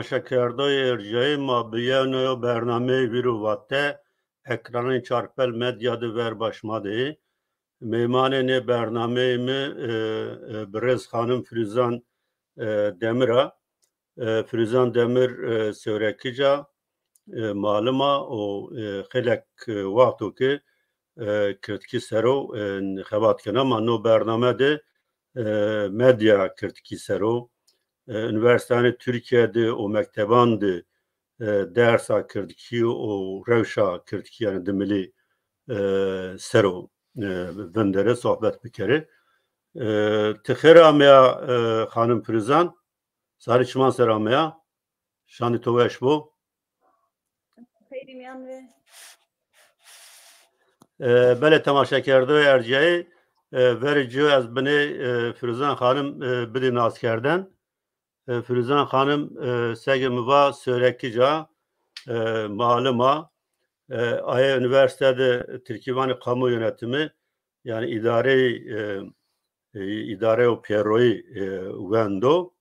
تماشاکردای ارجاعی ما بیان و برنامه ویروواته اکران چارپل مدیا دور باشماده میمان نه برنامه می برز خانم فریزان دمره فریزان دمر سورکیجا معلومه و خلق وقتو که کرتکی سرو خبات کنم منو برنامه ده مدیا کرتکی سرو Üniversitede Türkiye'de o mektebande dersa kırdıki o revşa kırdıki yani demeli sero vendere sohbet bir kere. Tıkhir amya hanım Firuzan sarı çiman seramaya şani toveş bu. Xeyrim yan ve Böyle temaşa kerdi erceği verici az beni Firuzan hanım bilin askerden. Firuzan Hanım segimiva sörekica maluma Aya Üniversitede Türkiye Kamu Yönetimi yani idare o Pierroi Wendo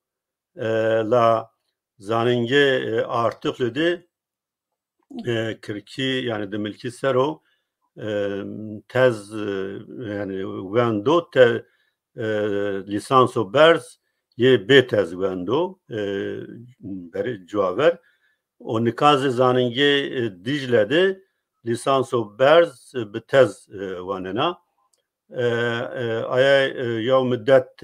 la zaninge artık lüdi Kırki yani demilki sero tez yani Wendo te lisanso berz ye betez wendo beri cuaver o nikaz zanenge Dicle'de lisanso berz betez vanena aya ya müddet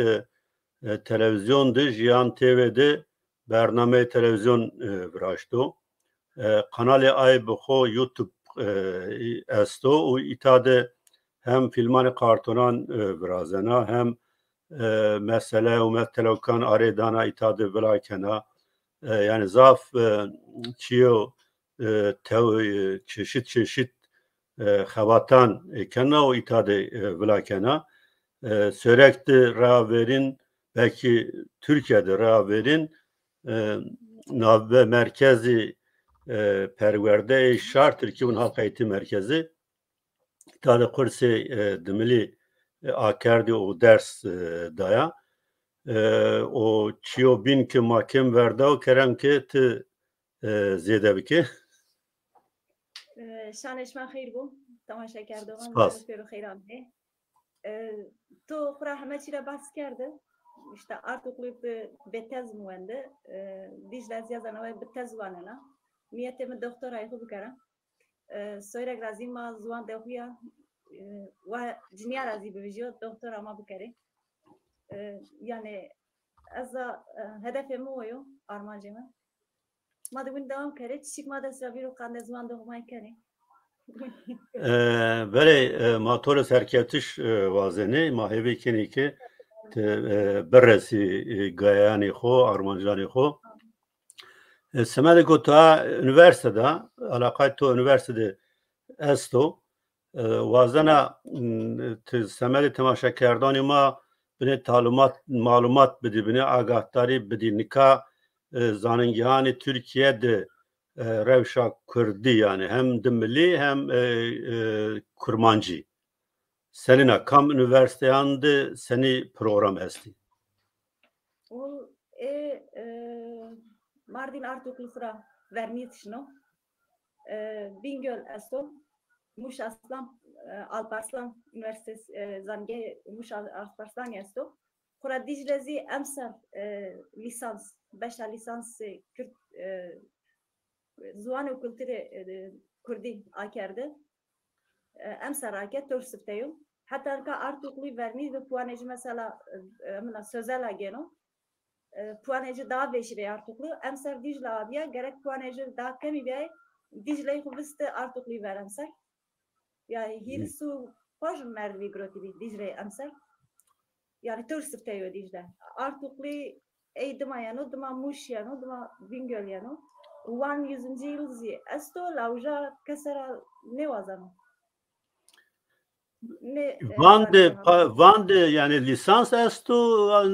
televizyonda Jiyan TV'de bername televizyon vraşto kanali ay bxo YouTube esto o itade hem filmani kartonan vrazena hem mesele و مثلا کان آریدانا ایتاد ولاکنا yani zaf çiyo çeşit xavatan kena o itade velakená sürekli raverin belki Türkiye'de raverin nav merkezi perverde şart Türkiye'nin halk eğitim merkezi itade kursi demeli akardi o ders daya o çiyo bin ki makem verdi o kerem ki te ziyade biki şanışma xeyr bu tamaşa kerdığım Spas. bir xeyran he تو خورا همه چی را بحث کرده işte artık betez müende Dicle ziyazanı betez vanena niyetimi doktorayı bu kara sonra grazim ma zuan dehuya و جنیا رازی بویژه دکتر اما بکره yani از هدف مویو آرمانجمه ما دوین دوام کرد چیک ما دست را بیرو قند زمان دومای کنی böyle motor serketiş vazeni mahevi kini ki berresi gayani xo armancani xo semede gota üniversitede alakay to üniversitede esto وازنه سمری تماشا کردانی ما بینه معلومات بدی بینه آگاهداری بدی نکا زاننگیانی ترکیه ده روشا کردی yani hem demeli hem kurmancı. Senin kam üniversiteyinde seni program esti. O Mardin Artuklusra vermiyetişno Bingöl esto Muş Aslan Alparslan Üniversitesi zange Muş Alparslan esto Kura Diclezi emser lisans beşa lisans Kürt Zuan kültürü Kurdi akerde emser aket törsüfteyo hatta ka artuklu vermi ve puaneci mesela sözel ageno puaneci daha beşire artuklu emser Dicle abiya gerek puaneci daha kemi bey Dicle'yi kuvviste artuklu ver emser yani hirsu poj mervi grotibi Dicle emser yani törsüfteyo Dicle artuklu eğdima yano dima muş yano dima Bingöl yano Van 100. yıl esto lauja kesera ne vazano Van de yani lisans esto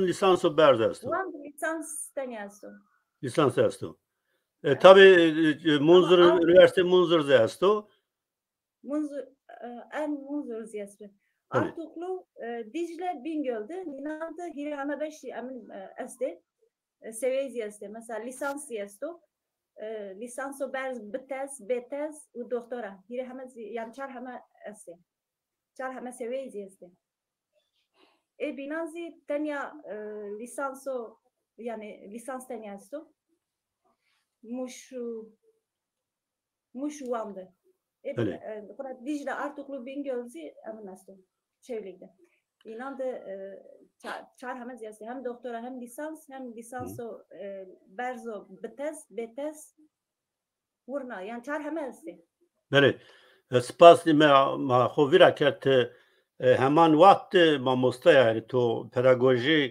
lisanso berz esto. Van lisans esto. Lisans esto. Tabii Munzur Üniversite Munzur esto. Munzur en Munzur esto. Artuklu Dicle Bingöl'de Ninan'da Hirana 5 emin este. seviyesi este. Mesela lisans este. Lisanso berz bitez, betez ve doktora. Hire hemen yani çar hemen este. Çar hemen seviyesi este. Binazi tenya lisanso yani lisans tenya este. Muş uamdı. Burada Dicle Artuklu Bingölzi eminastum. Çevreydi. İnandı çar hemen ziyasi. Hem doktora hem lisanso berzo betez vurna. Yani çar hemen esti. بله سپاس ما خویرا کرد همان وقت ما مستا yani تو پداگوژی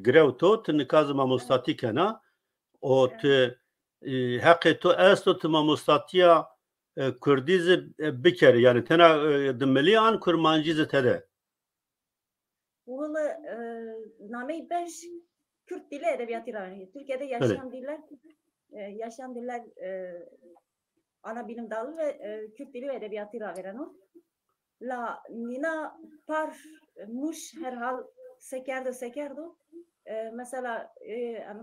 گرو تو تنکاز ما مستاتی کنا o te hakkı to esto te ma mustatiya Kurdiz biker yani tena demeli an kurmancı tere. Valla name 5 Kürt dili edebiyatı var. Türkiye'de yaşayan diller ana bilim dalı ve Kürt dili ve edebiyatı veren o. La nina par muş herhal sekerdo. Mesela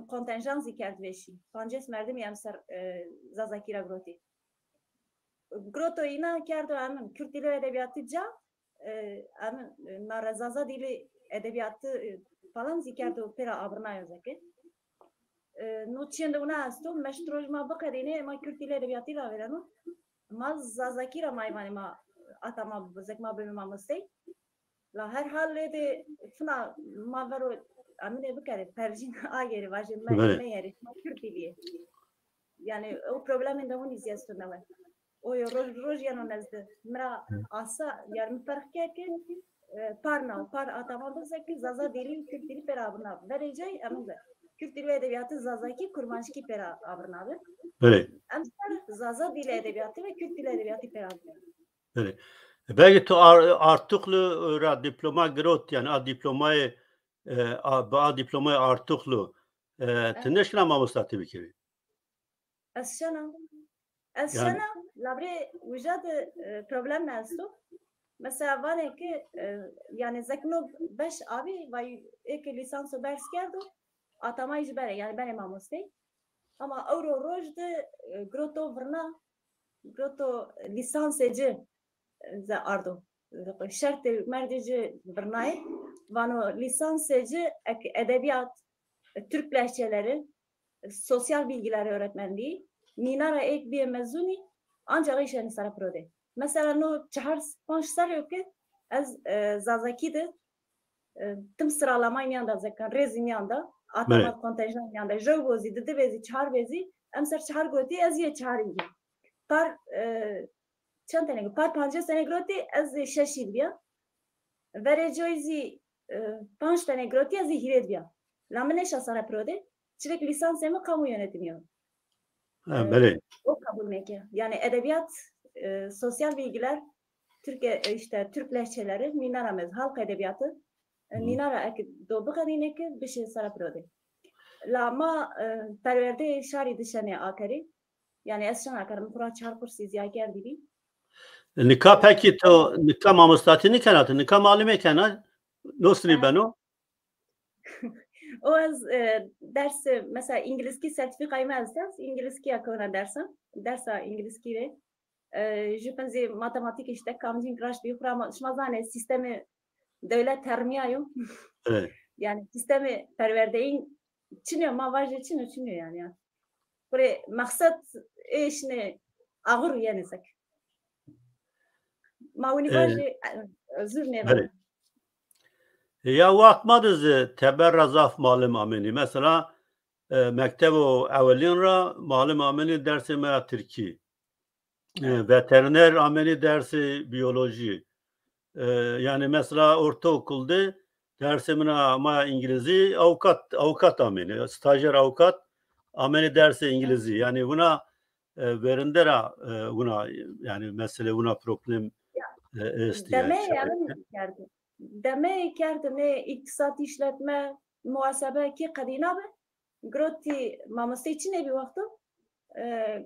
kontenjan zikert veşi. Pances merdim yemser zazakira groti. Groto ina kerdo amin Kürt dili ve edebiyatı ca amin narazaza dili edebiyatı falan zikerdo pera abrına yazake. Nuçende una asto meştrojma bakarine ma Kürt dili edebiyatı la verano. Ma zazakira maymani ma atama zekma bölümü mastey. La her halle de fına ma vero amine bikare perjin ageri vajin meyeri Kürt dili. Yani o problemin de onu izliyorsun da var. O roj yanı nezde. Mera asa yarım fark ki par atama ki zaza dili Kürt dili pera abına vereceği aminde. Kürt dili edebiyatı zaza ki kurmanşki pera abına ver. Öyle. Amser zaza dili edebiyatı ve Kürt dili edebiyatı pera abına. Öyle. Belki to artuklu ra diploma grot yani a diplomayı artuklu teneşla ma mustati bikiri. Esşana labre vücad problem nesto. Mesela var ki yani zekno 5 abi vay ek lisansı bers kerdo atama icbere yani ben mamostey. Ama euro rojde groto vrna groto lisansıcı za ardo. Şart merdeci vrnay vano lisansıcı edebiyat Türk lehçeleri sosyal bilgiler öğretmenliği Minara ek bir mezuni ancak işini sana prode. Mesela no çahar panç sarıyor ki az zazaki de tüm sıralama yanında zekan rezin yanında atama kontenjan yanında jogozi de bezi çahar bezi emser çahar goti az ye çahar iyi. Par çant tane par panca sene groti az şaşid biya. Vereceğizi panç tane groti az hired biya. Lamene şasara prode. Çilek lisansımı kamu yönetimi. O kabul meke. Yani edebiyat, sosyal bilgiler, Türk lehçeleri, Minara halk edebiyatı, Minara do bakadine ki bir şey saraprode. Lama perverde şari dışane akari. Yani esşan akarım kura çarpır sizya geldi. Nikah peki to nikah mamustatini kanatı nikah malime kanat nasıl beno? O az ders mesela İngilizce sertifikayı mezdes İngilizce yakına dersa İngilizce ve je pense matematik işte kamcin crash bir kuram şmazane sistemi devlet termiyayo. Evet. Yani sistemi perverdeyin çiniyor mavajı çiniyor yani. Buraya maksat işine ağır yenisek. Mavuni vajı özür ne? Ya vakmadız teberrazaf malum ameni. Mesela mektebu evvelin ra malum ameni dersi mera Türkiye. Veteriner ameni dersi biyoloji. Yani mesela ortaokulda dersi mera İngilizce avukat ameni. Stajyer avukat ameni dersi İngilizce. Yani buna verindera buna yani mesela buna problem Deme kerdine iktisat işletme muhasebe ki kadina be groti maması için ne bir vakti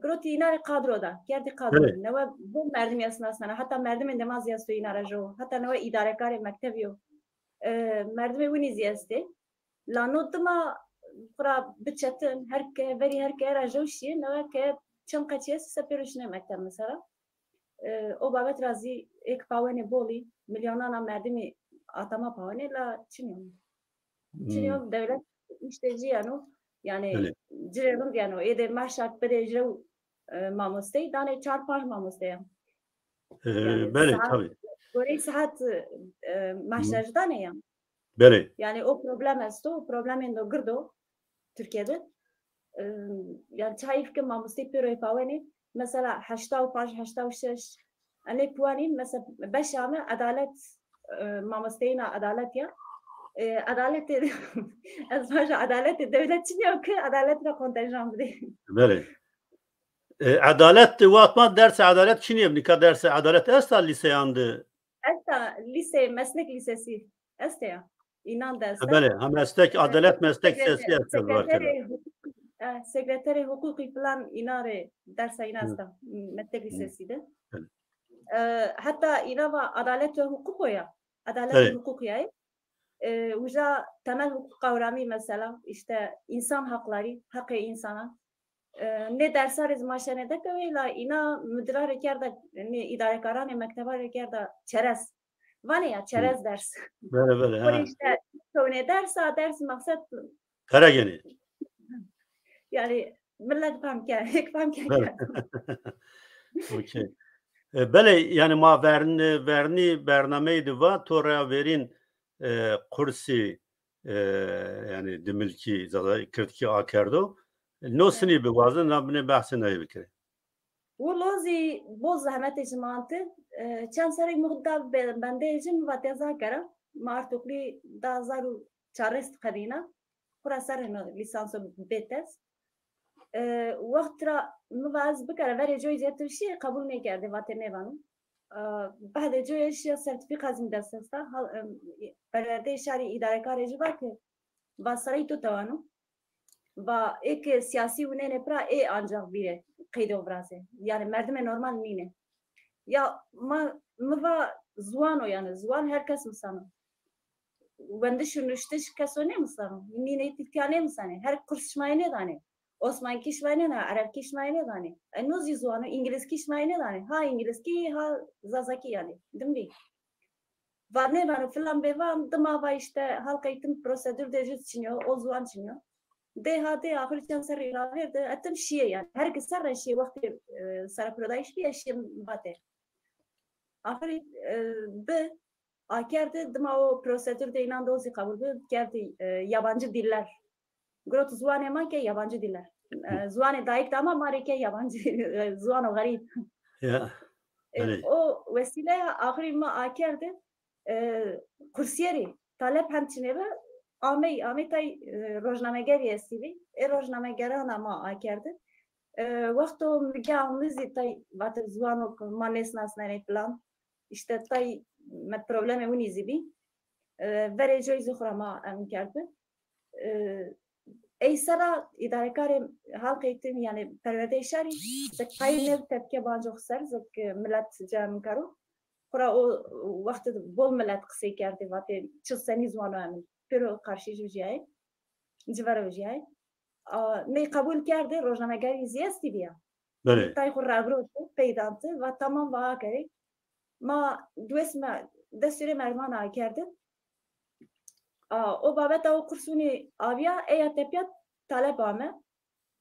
groti inar kadroda kerdi kadro ne var bu merdim yasnasına hatta merdim endemaz yasto inar jo hatta ne var idare kare mektebiyo merdim bu niziyeste la notma فرا بتشتن هرك بري هرك را جوشي نو ك چم قچيس سپيروشنه مكتب مثلا او بابت رازي اك باوني بولي مليونانا مردمي atama باوني لا چنيوم دولت مشتجي يعني جريرم يعني اذا ما شاك بده جو ماموستي داني 4-5 ماموستي يعني بله tabii. Böyle saat maaşlardan ya. Bele. Yani o problem esto, o problemin de gırdo Türkiye'de. Yani çayif ki mamusti piro ifaveni. Mesela 85, 86. Anne puanin mesela 5 ame adalet mamusteyna adalet ya. Adalet az fazla adalet devlet için yok ki adaletle kontenjan bile. Bele. Adalet vatma derse adalet Çin'e nika derse adalet esta lise yandı. Esta lise meslek lisesi. Esta ya. İnan derse. Bele. Ha meslek adalet meslek sesi yapıyor arkadaşlar. Sekreteri hukuki falan inare derse inasta meslek lisesiydi. Hatta inava adalet ve hukuk ya. Adalet ve hukuk ya. Uca temel hukuk kavramı mesela işte insan hakları, hakkı insana. Ne dersler maşane de köyla ina müdüra rekerda ne idarekaran mekteba rekerda çerez. Vane ya çerez ders. Böyle. Bu işte ne ders maksat. Karageni. Yani millet pamken. Okey. Bele yani ma verni bernameydi va toraya verin kursi yani demilki zaten kırtki akardo. Nosini bir vazın nabine bahsine bikre. ولوزي بوز زحمت جماعته چند سری مقدار بندهجم و تذاکره مارتوکلی دازارو چارست خدینا خورا سر هنو لیسانسو بیتس وقت را مواز بکره وری جوی زیتوشی قبول نکرده وقت نوانو بعد جویش سرتیفیک از این دست است برده شهری اداره کار جوا که با سرای تو توانو و ایک سیاسی ونه نپرا ای آنجا بیره قید و براسه yani merdime normal nine ya mva zuano yani zuan herkes misano wende şunuştiş kasone misano nine titkane misane her kursmayne dane Osman kişmayne na Arap kişmayne dane enozi zuano İngiliz kişmayne dane ha İngiliz ki ha zazaki yani dimbi varne var falan bevam dama işte halka eğitim prosedür de çiniyor o zuan çiniyor دهاتی آخر چند سر ایرانی ده اتم شیه yani herkes سر شیه وقتی سر پرودایش بیه شیه باته آخر به آکرده دما o prosedür de inan dozi kabul kerdi yabancı diller grot zuane ma ke yabancı diller zuane daik ama marike yabancı zuano garip ya o vesile آخری ما آکرده kursiyeri talep همچنه به آمی تای روزنامه‌گری هستی روزنامه‌گران ما آکرده وقتی میگه آموزی تای وقت زوانو ما نسناس نه پلان işte تای مت پروبلم اونی زیبی وری جوی زخرا ما ام کرده ای سرا اداره کار halk eğitim yani perverde şari zek kayın tepki banjo xser zek millet cam karo خورا o vakti bol millet kısa kerdi vate çıl seni zvano amin pero karşı jüjay civara jüjay ne kabul kerdi roznamegari ziyesti diye tay khurra grotu peydantı ve tamam va kere ma duesma desture merman kerdi o babeta o kursuni avya tepya talep ame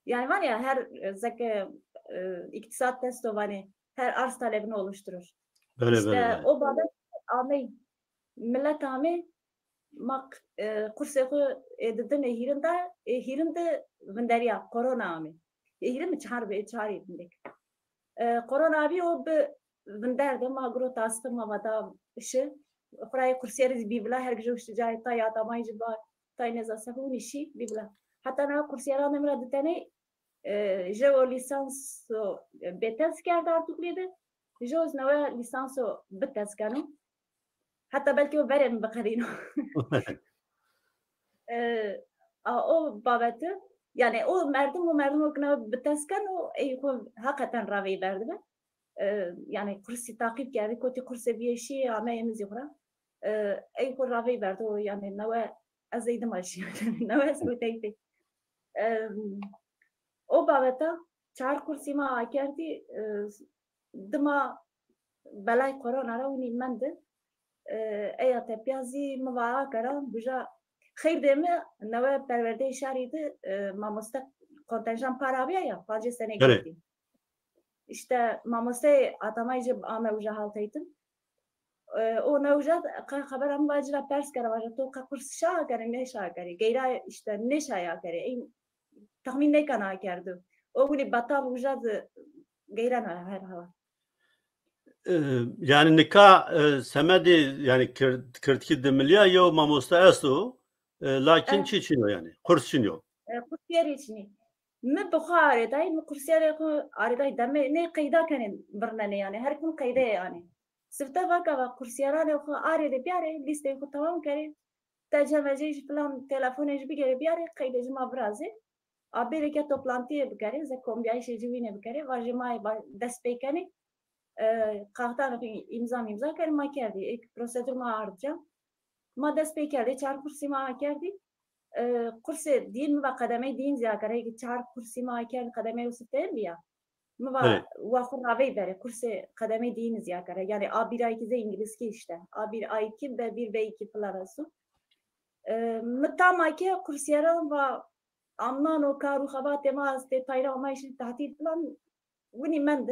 yani var ya her zek iktisat testo vani her arz talebini oluşturur. İşte o babet ame millet ame mak kurseku edin hirinde venderiya korona ame hirim çağrı bindik korona abi o venderde magro tasfı mavada işi Fray kursiyeriz bibla her gece uçacağız ta ya tamay jiba ta neza sahun işi bibla hatta na kursiyera nemra ditene je lisans betes kerdi artık lide جوز نوع ليسانسو بالتسكنو حتى بلكي وبرم بقرينو او بابته yani o merdim okuna bitesken o hakikaten ravi verdi yani kursi takip geldi koti kursi bir şey ama yemiz yokra ravi verdi o yani nava azeydim aşı nava söyleydi o babeta çar kursi ma akerdi dima belay korona ra uni mende eya tepiazi mavara kara buja خیر دمه نوع پرورده شهریده ماموسته kontenjan para ya fazla sene gitti. İşte mamose atamayıcı ame uca haltaydım. O ne uca haber am vacira pers kara vacira to kakurs şah kare ne şah kare. Geyra işte ne şah kare. Tahmin ne kana kerdi. O günü batal uca geyra her hava. Yani nikah semedi yani kırtki demilya yo mamosta esu lakin çiçino yani kurs çiniyor. Kursiyer içini. Me bukhari day me kursiyer ko ariday deme ne kayda kanin birnane yani her gün kayda yani. Sırta vaka kursiyerane ko aride biyare liste ko tamam kare. Tecrübeci falan telefonu bir biyare kayda cuma brazi. Abi ki toplantıya bir kare ze kombiya işe civine bir kare vajimay despekani kahtan imza kare ma kerdi. Ek prosedür ma artacağım. Ma despekali çar kursi ma kerdi. kursi din ve kademe din ziyakare ki çar kursi ma kerdi kademe usuften biya. Ma vakur ravi bere kursi kademe din ziyakare yani A1 A2 İngilizce işte. A1 A2 ve 1 ve 2 falan asu. Mıtamaki kursiyeran ve amnan o karu xabat ma te tayra ama işin tatil falan وني مند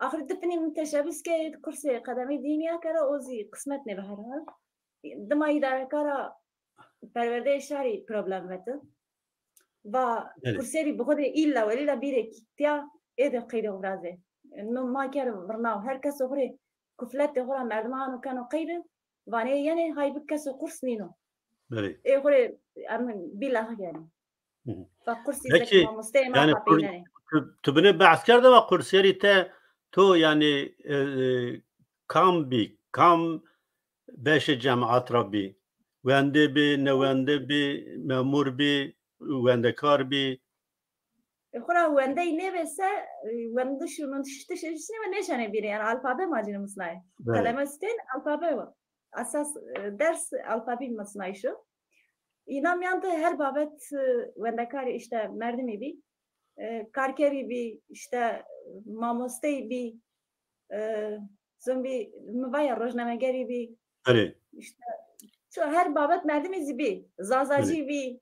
آخر دفني متشابس که kursi قدمی دینیا کرا اوزی قسمت نه بهرها دمایی داره کرا پرورده شهری پروبلم بده و kursiری بخود ایلا ولیلا بیره کتیا ایده قیده غرازه نو ما کر برناو هر کس خوري کفلت خورا مردمان وكانوا قیده وانه یعنی های بکس قرص نینو ای خوري امن بیلا yani فقرصي زك ما مستعمل yani قابينه tübüne بعسكر da kursiyeri te to yani kam beşe cemaat rabbi wende bi nevende bi memur bi wende kar bi خورا وندی نویسه وندشون تشتشنی و نشانه بیره yani alfabe macını mısnay. Kaleme sten alfabe var. Asas ders alfabe mısnay şu. İnanmayan da her babet vendekari işte merdimi bi karkeri bi işte mamostey bi zombi müvaya rojnamegeri bi işte şu her babet merdimi bi zazaci bi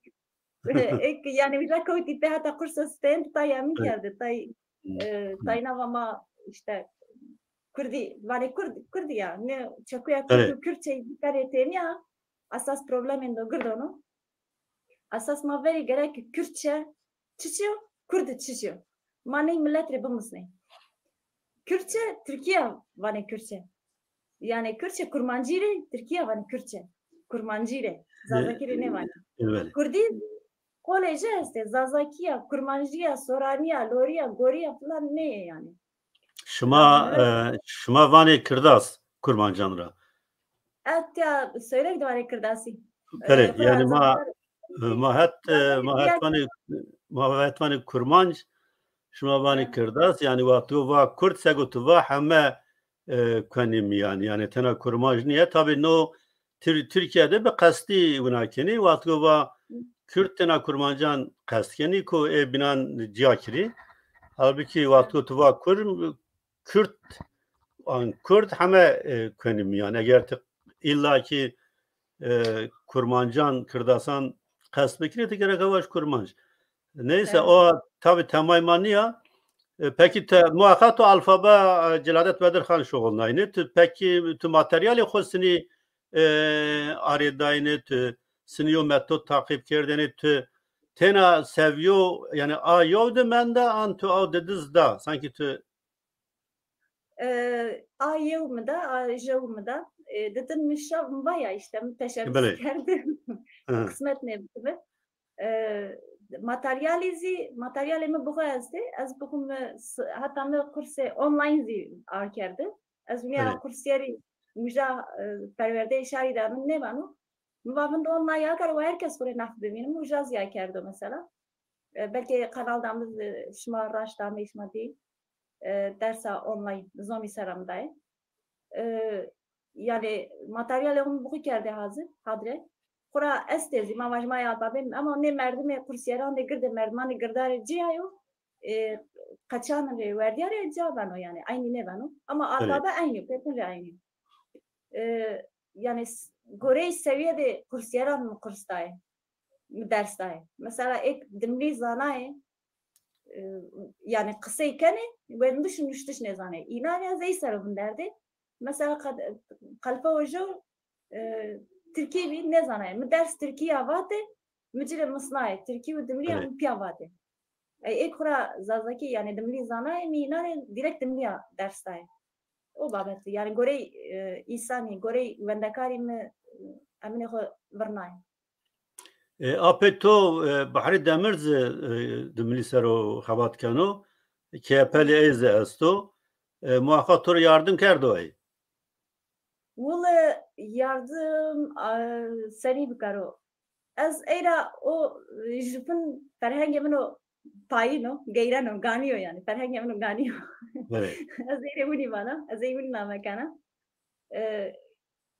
yani bir dakika tipe hatta kursa stand tayami geldi tayna ama işte Kurdi vale Kurdi ya ne çakuya Kürtçe kareteni ya asas problemin de gırdonu asas maveri gerek Kürtçe çiçiyor Kurdi çiçiyor mani milletri bımızne Kürtçe Türkiye vale Kürtçe yani Kürtçe kurmancire Türkiye vale Kürtçe kurmancire zazakiri ne vale Kurdi koleje este zazakiya kurmancıya soraniya loriya goriya falan ne yani şuma vane kırdas kurmancanra hatta söyle de kırdasi evet yani mahet vane kurmanc şuma vane kırdas yani vatu va kurt segotu va heme kanim yani tena kurmanc niye tabi no Türkiye'de bir kasti vunakeni vatu va Kürt tena kurmancan kasteni ko binan ciyakiri halbuki vatu tuva Kürt heme kanim yani eğer illaki kurmancan kırdasan kasbekine de gerek avaş kurmanc. Neyse o tabi temaymaniya. Peki muhakkak o alfabe Celadet Bedirhan şoğulnayını. Peki tu materyali khosini aridayını tu siniyo metot takip kerdeni tu tena seviyo yani a yovdu mende an tu av dediz da sanki tu a yevmi da a jevmi da dedin mişav baya işte müteşebbis kerdim kısmet ne gibi materyalimi bu yazdı az bukum hatta mı kurse online zi arkerdi az dünya kursiyeri müja perverde işari da ne banu mübavın da online yakar ve herkes buraya naf benim müjaz yakardı mesela belki kanaldan şma raştan işma değil dersa online zomi seramdayım yani materyallerim bu kerde hazır hadre خورا استیزی ما مجموعه آبابیم اما نه مردم کرسیران ده گرد مردمان گردار جیایو قچان وردیار جوابانو yani aynı ne bano ama araba aynı petrol aynı yani göre seviyede kursiyeran mı kurstay derstay mesela ek dimli zanay yani kısayken ben düşünmüştüş ne zanay inan ya zey sarabın derdi mesela kalpa hoca Türkiye bir ne zanay mı ders Türkiye avate mücre mısnay Türkiye ve dimli am piyavate ek kura zazaki yani dimli zanay mi inan direkt dimli derstay o babet yani göre insani göre vendakari mi amine ho vernay Apeto Bahri Demirz dimli sero xabat kano KP'li eze esto muhakkak tur yardım kerdo ay. Valla yardım seni bikaro. Az era o jupun ferhangi mino payino gayrano ganiyo yani ferhangi mino ganiyo. Evet. Az era wuni bana az era wuni namakana.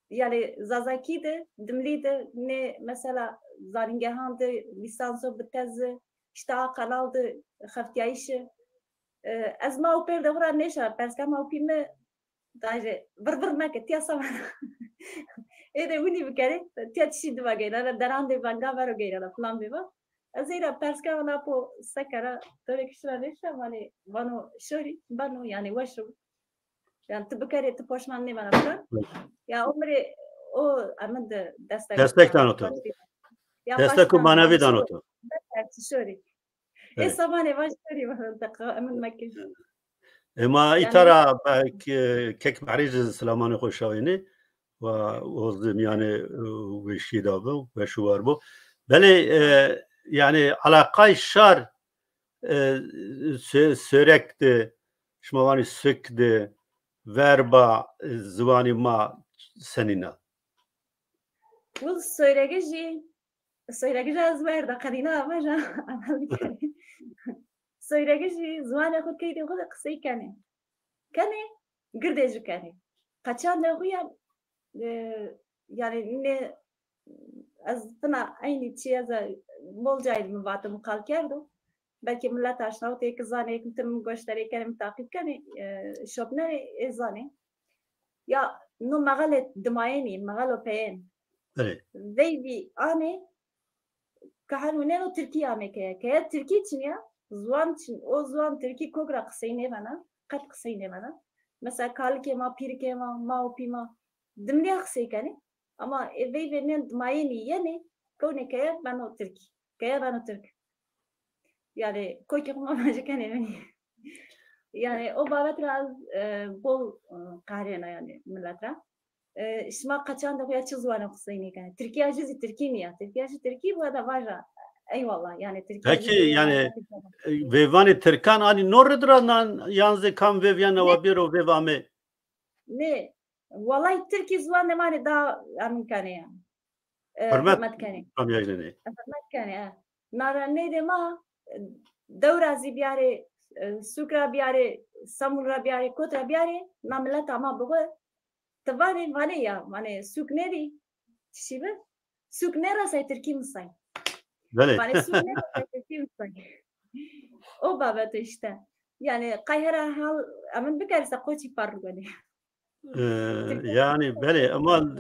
Yani zazaki de dimli de ne mesela zaringehan de lisanso bitez işte kanaldı haftiyayışı az ma uper de vura neşa perska ma upime daje vır mek tiya samana ede wuni bikare tiya çişi de bagayla daran de banga varo gayla plan beva az era perska ona po sakara tore kişra neşa mane vano şori bano yani vaşru yani tıbıkare tıpoşman ne bana plan ya umre o amad destekten oto. Destek manevi dan oto. Şori. Sabane vaşri mantıqa amin Mekke. Ama itara kek Paris Selaman'ı hoşavini ve ozdum yani ve şida bu ve şu var bu. Böyle yani alakay şar sürekli şmavani sökde verba zıvani ma senina. Bu söylegi az verda kadina amaja söylegi zıvani khud kaydi khud qısay kane girdeci kane kaçan da huya yani ne az bana aynı çiyaza bolca ilmi vatım kalkerdo belki millet aşina o tek zane kuntum göstereyken takip kane şopnare ezane ya no magalet dmayeni magalo peyen Evet. Veyvi ane kahanuneno Türkiye ameke kaya Türkiye için ya zuan için o zuan Türkiye kogra kısayne bana kat kısayne bana mesela kalke ma pirke ma opima dimliya kısaykane ama veyvi ne dmayeni yani kone kaya bana Türkiye kaya bana Türk yani koyke kuma majekane beni yani o babatla bol kahrena yani millatra İşma kaçan da kuya çizvanı kısayını yani Türkiye acizi Türkiye mi ya Türkiye acizi Türkiye bu da var eyvallah yani Türkiye peki yani vevani Türkan hani norredranan yanze kam vevyan ve biro vevame ne vallahi Türkiye zvan demani daha amin kane ya hürmet kane hürmet kane ya nara ne dema devrazi biyare sukra biyare samura biyare kotra biyare namlet ama bu Tavari vale ya mane sukneri şibe suknera say Türkiye misay mane suknera say Türkiye misay o babet işte yani kayhara hal aman bekarsa koçi parru beni yani böyle ama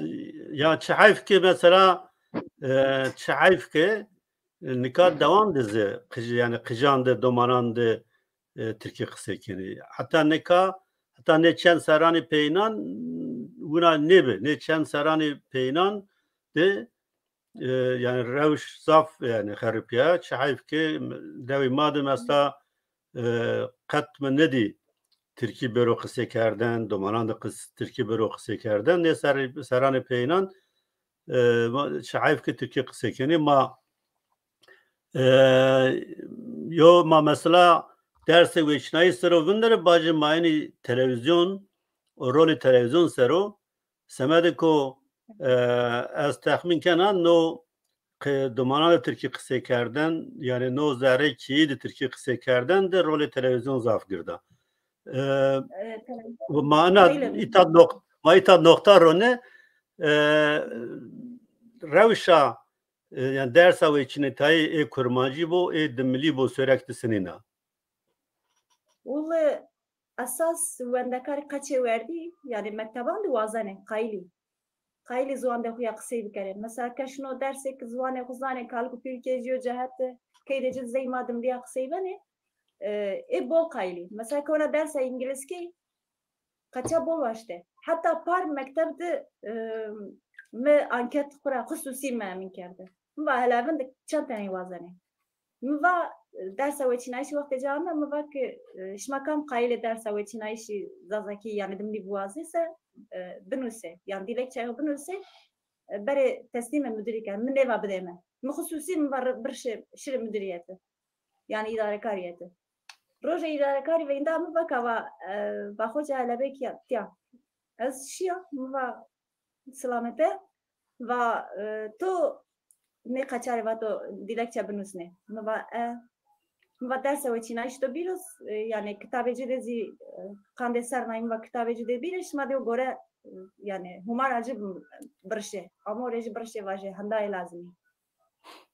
ya şaif ki mesela şaif ki nikah devam dizi yani kıjandı domanandı Türkiye kısakini hatta nikah hatta ne çen sarani peynan buna ne çen sarani peynan de yani revş zaf yani xarpiya şaif ki devi madem asta kat mı nedi Türkiye bürokrasi kerden domanan kız Türkiye bürokrasi kerden ne sarani peynan şaif ki Türkiye kısakini ma yo ma mesela derse ve işnayı sero bunları bacı mayni televizyon rolü televizyon sero semediko az tahmin kenan no domana Türkiye kısa kerden yani no zare ki de Türkiye kısa kerden de rolü televizyon zaf girdi. Mana itad nokta rone روشا yani dersa ve içine tayi kurmancı bu demli bu sürekli sinina. والله اساس وندکار قچه وردی یعنی مکتبان دوازنه قایلی زوان ده خویا قصه بکره مثلا کشنو درسی که زوانه خزانه کالکو پیرکیجیو جهت که دیجی زی مادم دیا قصه بنه ای بول قایلی مثلا که اونا درس انگلیسی قچه بول واشته حتی پار مکتب ده me anket kura خصوصی من کرده و هلاون ده چند تنی وازنه موا درس وچینایشی وقت جامعه موا که شمکام قایل درس وچینایشی زازکی yani دملی بوازیسه بنوسه yani dilekçe بنوسه بره تسلیم مدیری کنه من نوا بدهمه مخصوصی موا برش شر مدیریته yani idare kariyete proje idare kari ve inda mva kava bakhoja labeki ya az şia mva selamete va to ne kaçar va to dilekçe بنوسنه mva derse veçina işte biraz yani kitabeci de kandeser naim va kitabeci de bir işma de gore yani humar acı برشه ama oraya برشه vaje handa lazım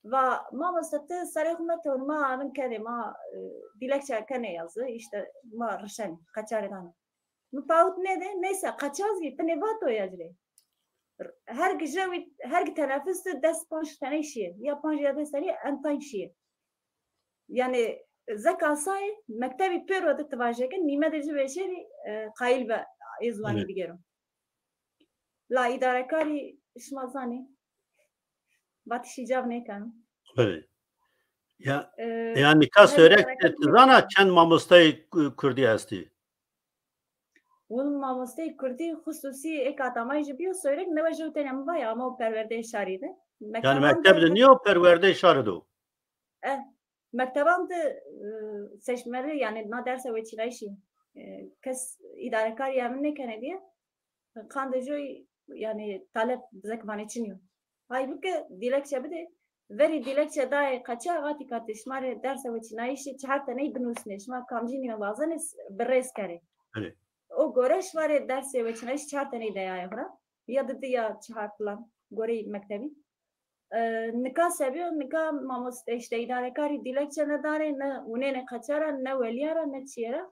va mama sattı sarıhmet ma anın kere ma dilekçe kene yazı işte ma rşen kaçardan bu paut ne de neyse kaçaz gibi ne va to yacre her gece her teneffüs dest panç tane şey ya panç ya da seni entan şey yani zekasay mektebi pero da tvajekin nime de beşeri qail ve izvani digerim la idare kari şmazani batişi cav ne kan Evet. Ya yani kas örek zana çen mamustay kurdi asti. Onun mamustay kurdi hususi ek atamay jibiyo söylek ne vajı tenem vay ama o perverde şaride. Yani mektebde niye o perverde şarıdo? Mekteban da seçmeli yani na derse ve çilayşi. Kes idarekar yemin ne kene diye. Kandıcı yani talep zekman içiniyor. Halbuki dilekçe bir de veri dilekçe dahi kaça gati katışmare derse ve çilayşi çarta ne binusne şma kamcini bazen beres kare. Evet. O göreş var derse ve çilayşi çarta ne daya yapra. Ya da diya çartlan göre mektebi. Nika seviyor, nika mamus işte idarekari dilekçe ne dare ne une ne kaçara ne veliyara ne çiyara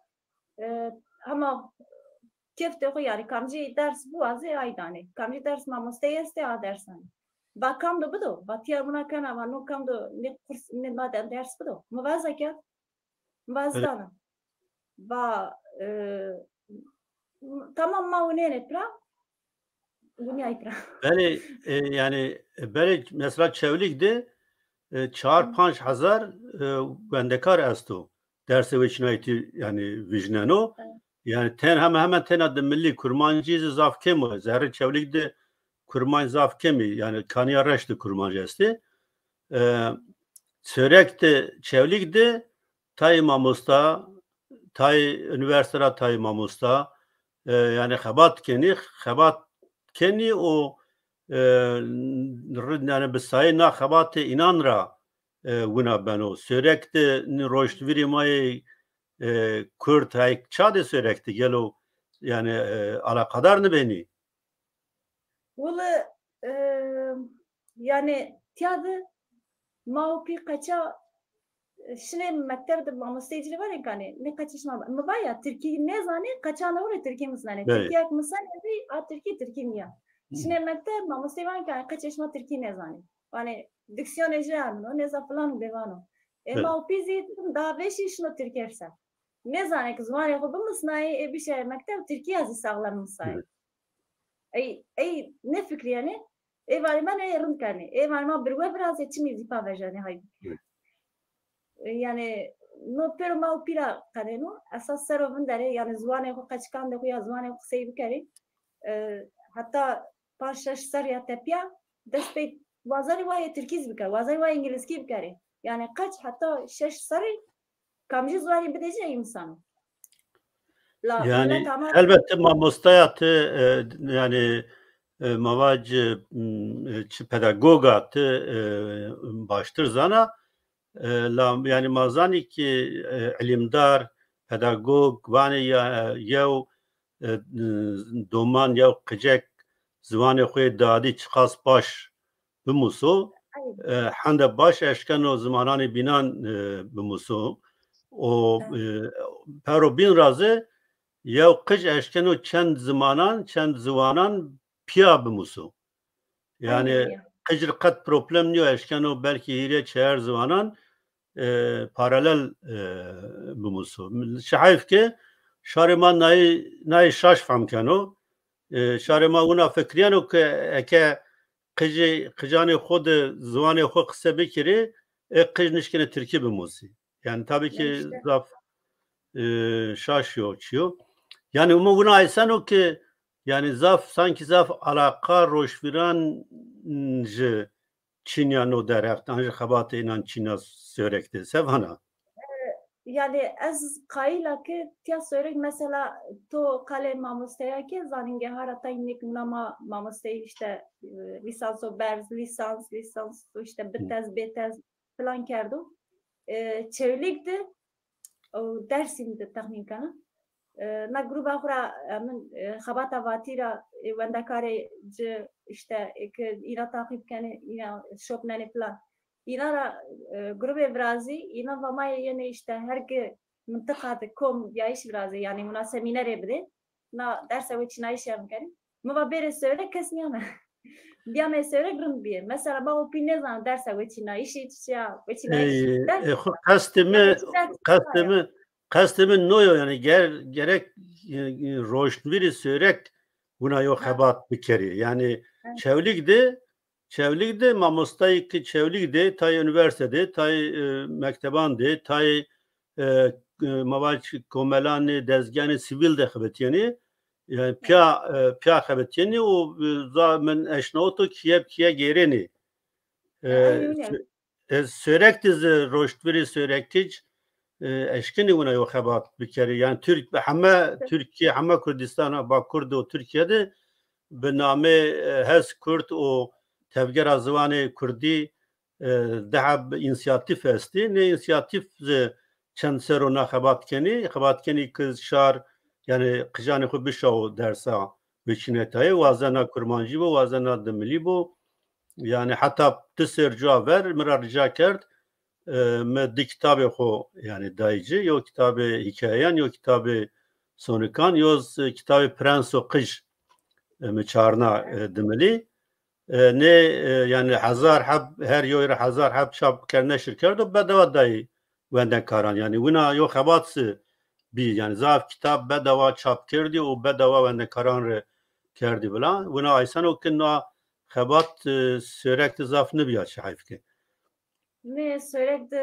ama kefte o yani kamcı ders bu azı aydane kamcı ders mamus teyeste a dersan bakam da bu da batiyar buna kana ama no kam da ne kurs ne maden ders bu da muvazakat muvazdana ba tamam ma une ne pra Beni yani beni mesela çevlikdi 4-5 bendekar estu derse ve çinayti yani vijneno yani ten hemen ten adı milli kurmancı zaf kemi zerre çevlikdi kurmancı zaf kemi yani kaniya reşti kurmancı esti sürekli çevlikdi tay mamusta tay üniversite tay mamusta yani xebat keni o yani besay na xebat inan ra wina beno sürekli roştviri may Kürt hay çade sürekli gelo yani alakadar ne beni valla yani tiyadı maupi kaça şimdi mektebde mamustaycılığı var ya hani ne kaçışma mı var ya Türkiye ne zane kaçana oraya Türkiye misin Türkiye misin Türkiye mi ya şimdi mektep mamustay var ya kaçışma Türkiye ne zane hani diksiyoneci anı ne zafalan devano maupi zeytin daha 5 yaşında Türkiye'se ne zane kız var ya bu musun bir şey mektep Türkiye azı sağlam mısın ay ne fikri yani var ben yarın kani var ma bir biraz içimi zipa vejani hay yani no pero ma upira kadeno asas serovun dare yani zwane ko kaçkan da ko ya zwane ko sey bikari hatta paşaş sarya tepya despe wazari wa Türkiz bikar wazari wa İngilizki bikari yani kaç hatta şeş sarı kamcı zwane bedece insan yani elbette mamustayatı yani mavacı pedagogatı baştır zana yani mazani ki ilimdar pedagog vani ya doman ya qicek zvanê xwe dadî çiqas baş بموسو حنده باش اشکن و زمانان بینان بموسو و پرو بین رازه یا قج اشکن و چند زمانان چند زوانان پیا بموسو yani قجر قد problem نیو اشکن و belki هیره چهر زوانان paralel بموسو شحیف که شارما نای شاش فهم کنو شارما اونا فکریانو که قجان خود زوان خود قصه بکری قج نشکنه ترکی بموسی yani tabii ki zaf şaşıyor çiyor yani buna aysan o ki yani zaf sanki zaf alaka roşviran Çinyan o derek tanrı xabatı inan Çin'e sörekti sevana yani az kayla ki tiya sörek mesela to kale mamustaya ki zaninge harata innik nama mamustayı işte lisans o berz lisans işte betez falan kerdu çevlikti o dersimdi tahmin kana na gruba xura min xabata vatira wendakare işte ina takip kane ina şopnane falan ina gruba brazi ina vamaya yani işte her ki منطقة كوم يعيش برازي يعني منا سمينار يبدي نا درسه وش نعيش يا مكان ما بير السؤال كسني أنا بيا ما السؤال قرن بيه مثلا ما هو بينزل درسه وش نعيش يا وش نعيش kastımı noyo yani gerek roşnviri sörek buna yok habat bir kere yani çevlikde mamostayı ki çevlikde tay üniversitede tay mektebandı tay mavaç komelanı dezganı sivil de xebetiyeni yani pya xebetiyeni o zaman eşnoto kiye gereni sürekli roştviri sürekli eşkini buna yok habat bir kere yani Türkiye ama Kürdistan'a bak Kürdü o Türkiye'de bename hez Kürt o tevger azvanı Kürdi daha inisiyatif esti ne inisiyatif چند سر و نخبات کنی که شار یعنی قجانی خود بشاو درسا بچینه تایی وازنا کرمانجی بو وازنا دملی بو یعنی حتی تسر جا ور مرا رجا کرد دی کتاب خو یعنی دایجی یو کتاب حکایان یو کتاب سونکان یو کتاب پرنس و قج مچارنا دملی نه یعنی هزار حب هر یویر هزار حب چاپ کرد نشر کرد و بدوا دایی وندن کاران yani buna yok habatsı bir yani zaf kitap bedava çap kerdi o bedava venden karan kerdi bula buna aysan o kinna habat sürekli zaf ne biya şahif ki ne sürekli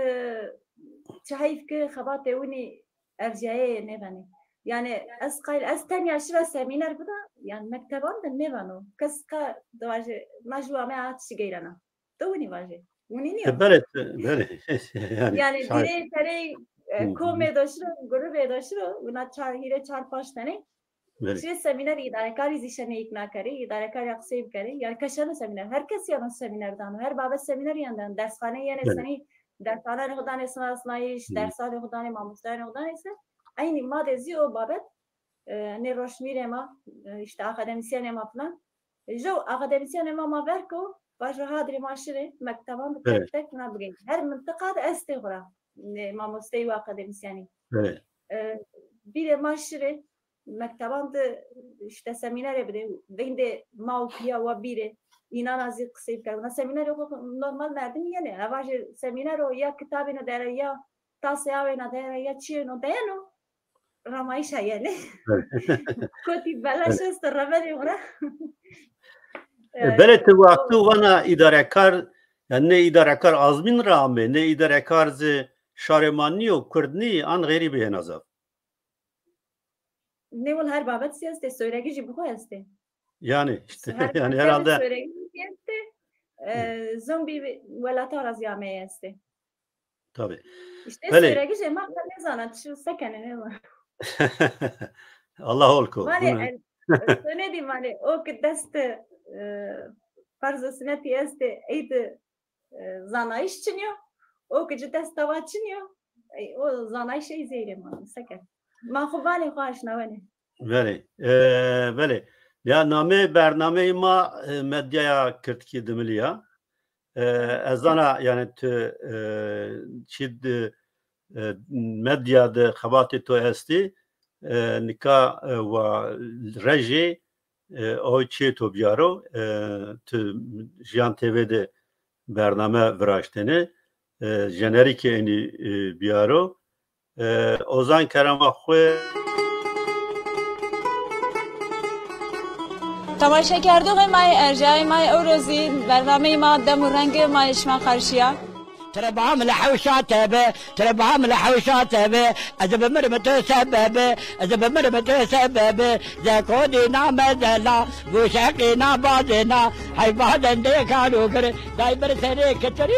şahif ki habat evini erciye ne bani yani az tane aşırı seminer bu da yani mekteban da ne bano kaska davaje majua me atış geyrana doğuni vaje بله yani dire tere kome doşro grube doşro buna hire çar paş tane şimdi seminer idarekar izişene ikna kare idarekar yaksayım kare yani kaşanı seminer herkes yanı seminerden her babet seminer yandan dershane yani seni dershane rıhdan esnasnayış dershane rıhdan mamustane rıhdan ise aynı madezi o babet ne roşmirema işte akademisyenema falan jo akademisyenema ma verko باشه هادری ماشره مکتبان تک نبگیم هر منطقه استخرا ما مستوی akademisyeni bir ماشره مکتبان işte seminer yapıyor bende maukiya ve biri inan azı kısayıp kaldı seminer normal verdim yani avaje seminer o ya kitabını der ya tasavvuruna der ya çiğno dayano ramayışa yani koti belaşız da rameli ora بله تو وقتی وانا اداره yani ne idarekar azmin rağmen ne idarekar şaremani o Kurdni an gayri bir nazaf. Ne ol her babet siyasete söyleyici bu koyaste. Yani işte yani herhalde söyleyici siyasete zombi velata raziyame yeste. Tabii. İşte söyleyici ama ne zanat şu sekene ne var. Allah olko. Hani ne diyeyim hani o kıdeste farzasına tiyeste eydi zanayış çiniyor. O gece testava çiniyor. O zanayış şey zeyrim ama sakın. Mahubali hoş navani. Veli. Ya name bername ma medyaya kırtki demeliya. ezana yani tu çid medya de xebatê to esti nika wa rejê o çê to biyaro tu Jiyan TV de bername viraştene jenerikê enî biyaro Ozan Kerema xwe تماشا کردو مای ارجای مای اوروزی برنامه ما دم و رنگ مای شما خرشیا تربهم لحوشاته به تربهم لحوشاته به از بمرمت سبب از بمرمت سبب زكودي نام زلا وشاقي نبادنا هاي بعد عندك كانوا كر داي برسري كتري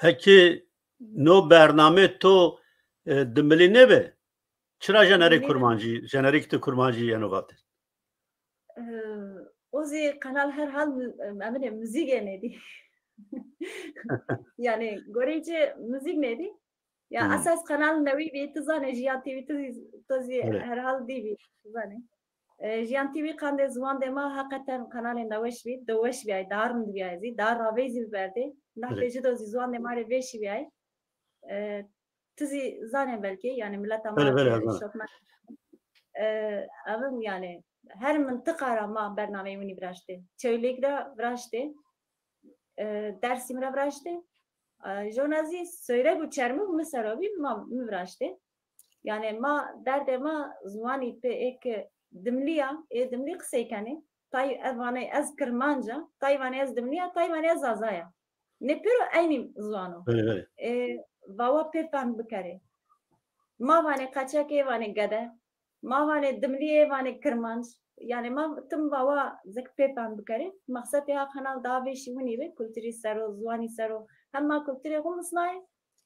Peki no bername to dimili ne be? Çıra jenerik kurmancı, jenerik de kurmancı yanıvat. Ozi kanal her hal amene müzik neydi? Yani Goreyce müzik neydi? Ya asas kanal nevi bir tızane Jiyan TV tızı her hal değil bir tızane. Jiyan TV kande zaman dema hakikaten kanalın daveş bir daveş bir ay darın bir ay dar ravezi verdi. Nahteci de zaman dema reveşi bir ay. Tızı zane belki yani millet ama şokman. Ama yani her mıntıka ma bernameyi vraştı. Çöylikde vraştı. Dersimde vraştı. Jonazi söyle bu çermi mesela bir ma vraştı. Yani ma derde ma zuani pe ek dimliya dimli kısaykani tay evane ez kırmanca tayvane ez dimliya tayvane ez azaya. Ne pero aynı zuano. Vava pepan bikare. Ma vane kaçak evane gade. Ma vane dimli evane kırmanc. Yani ma tüm vava zek pepan bikare. Maksat ya kanal davet şivuni be kültürü sero zuani sero. Hem ma kültürü ho mısnay.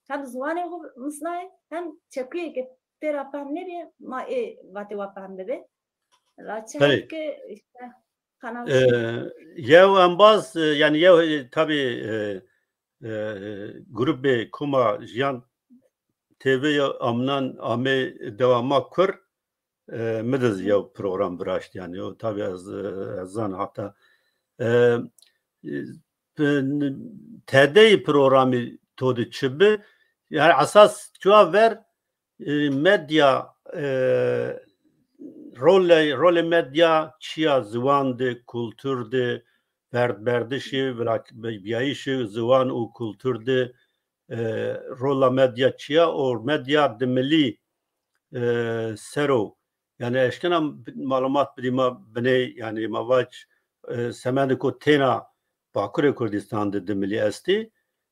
Hem zuani ho mısnay. Hem çakıya ke pera pam ne be ma vate vapam be. Laçak ke işte kanal. Yev ambaz yani yev tabi grup kuma Jiyan TV amnan ame devama kur midz yev program bıraştı yani o tabi azan hatta TD programı todu çıbı yani asas cevap ver medya rol medya çiya zıvandı kültürdü berdişi biyayışı zıvan u kültürdü rola medya çiya or medya demeli sero yani eşkena malumat bilima bine yani mavaç semendiko tena Bakure Kurdistan'da demeli esti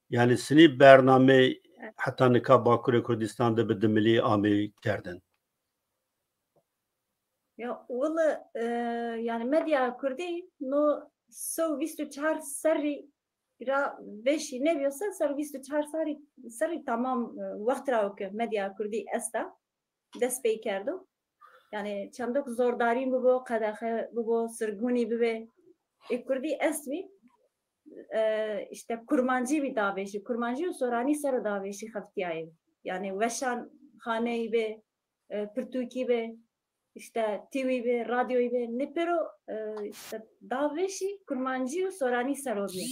yani sini bername hatta nika Bakure Kurdistan'da bir demeli ame kerdin. Ya valla yani medya Kurdi no so 24 seri ra beşi ne diyorsa ser 24 seri tamam vakit raoke medya Kurdi esta despey kerdo. Yani çandok zordarim bu kadahe bu sırguni be Kurdi esmi işte kurmancı bir daveşi kurmancı sorani ser daveşi haftiyayı yani veşan haneyi be Pırtuki be işte TV be radyo be ne pero işte daveşi kurmancı sorani serobi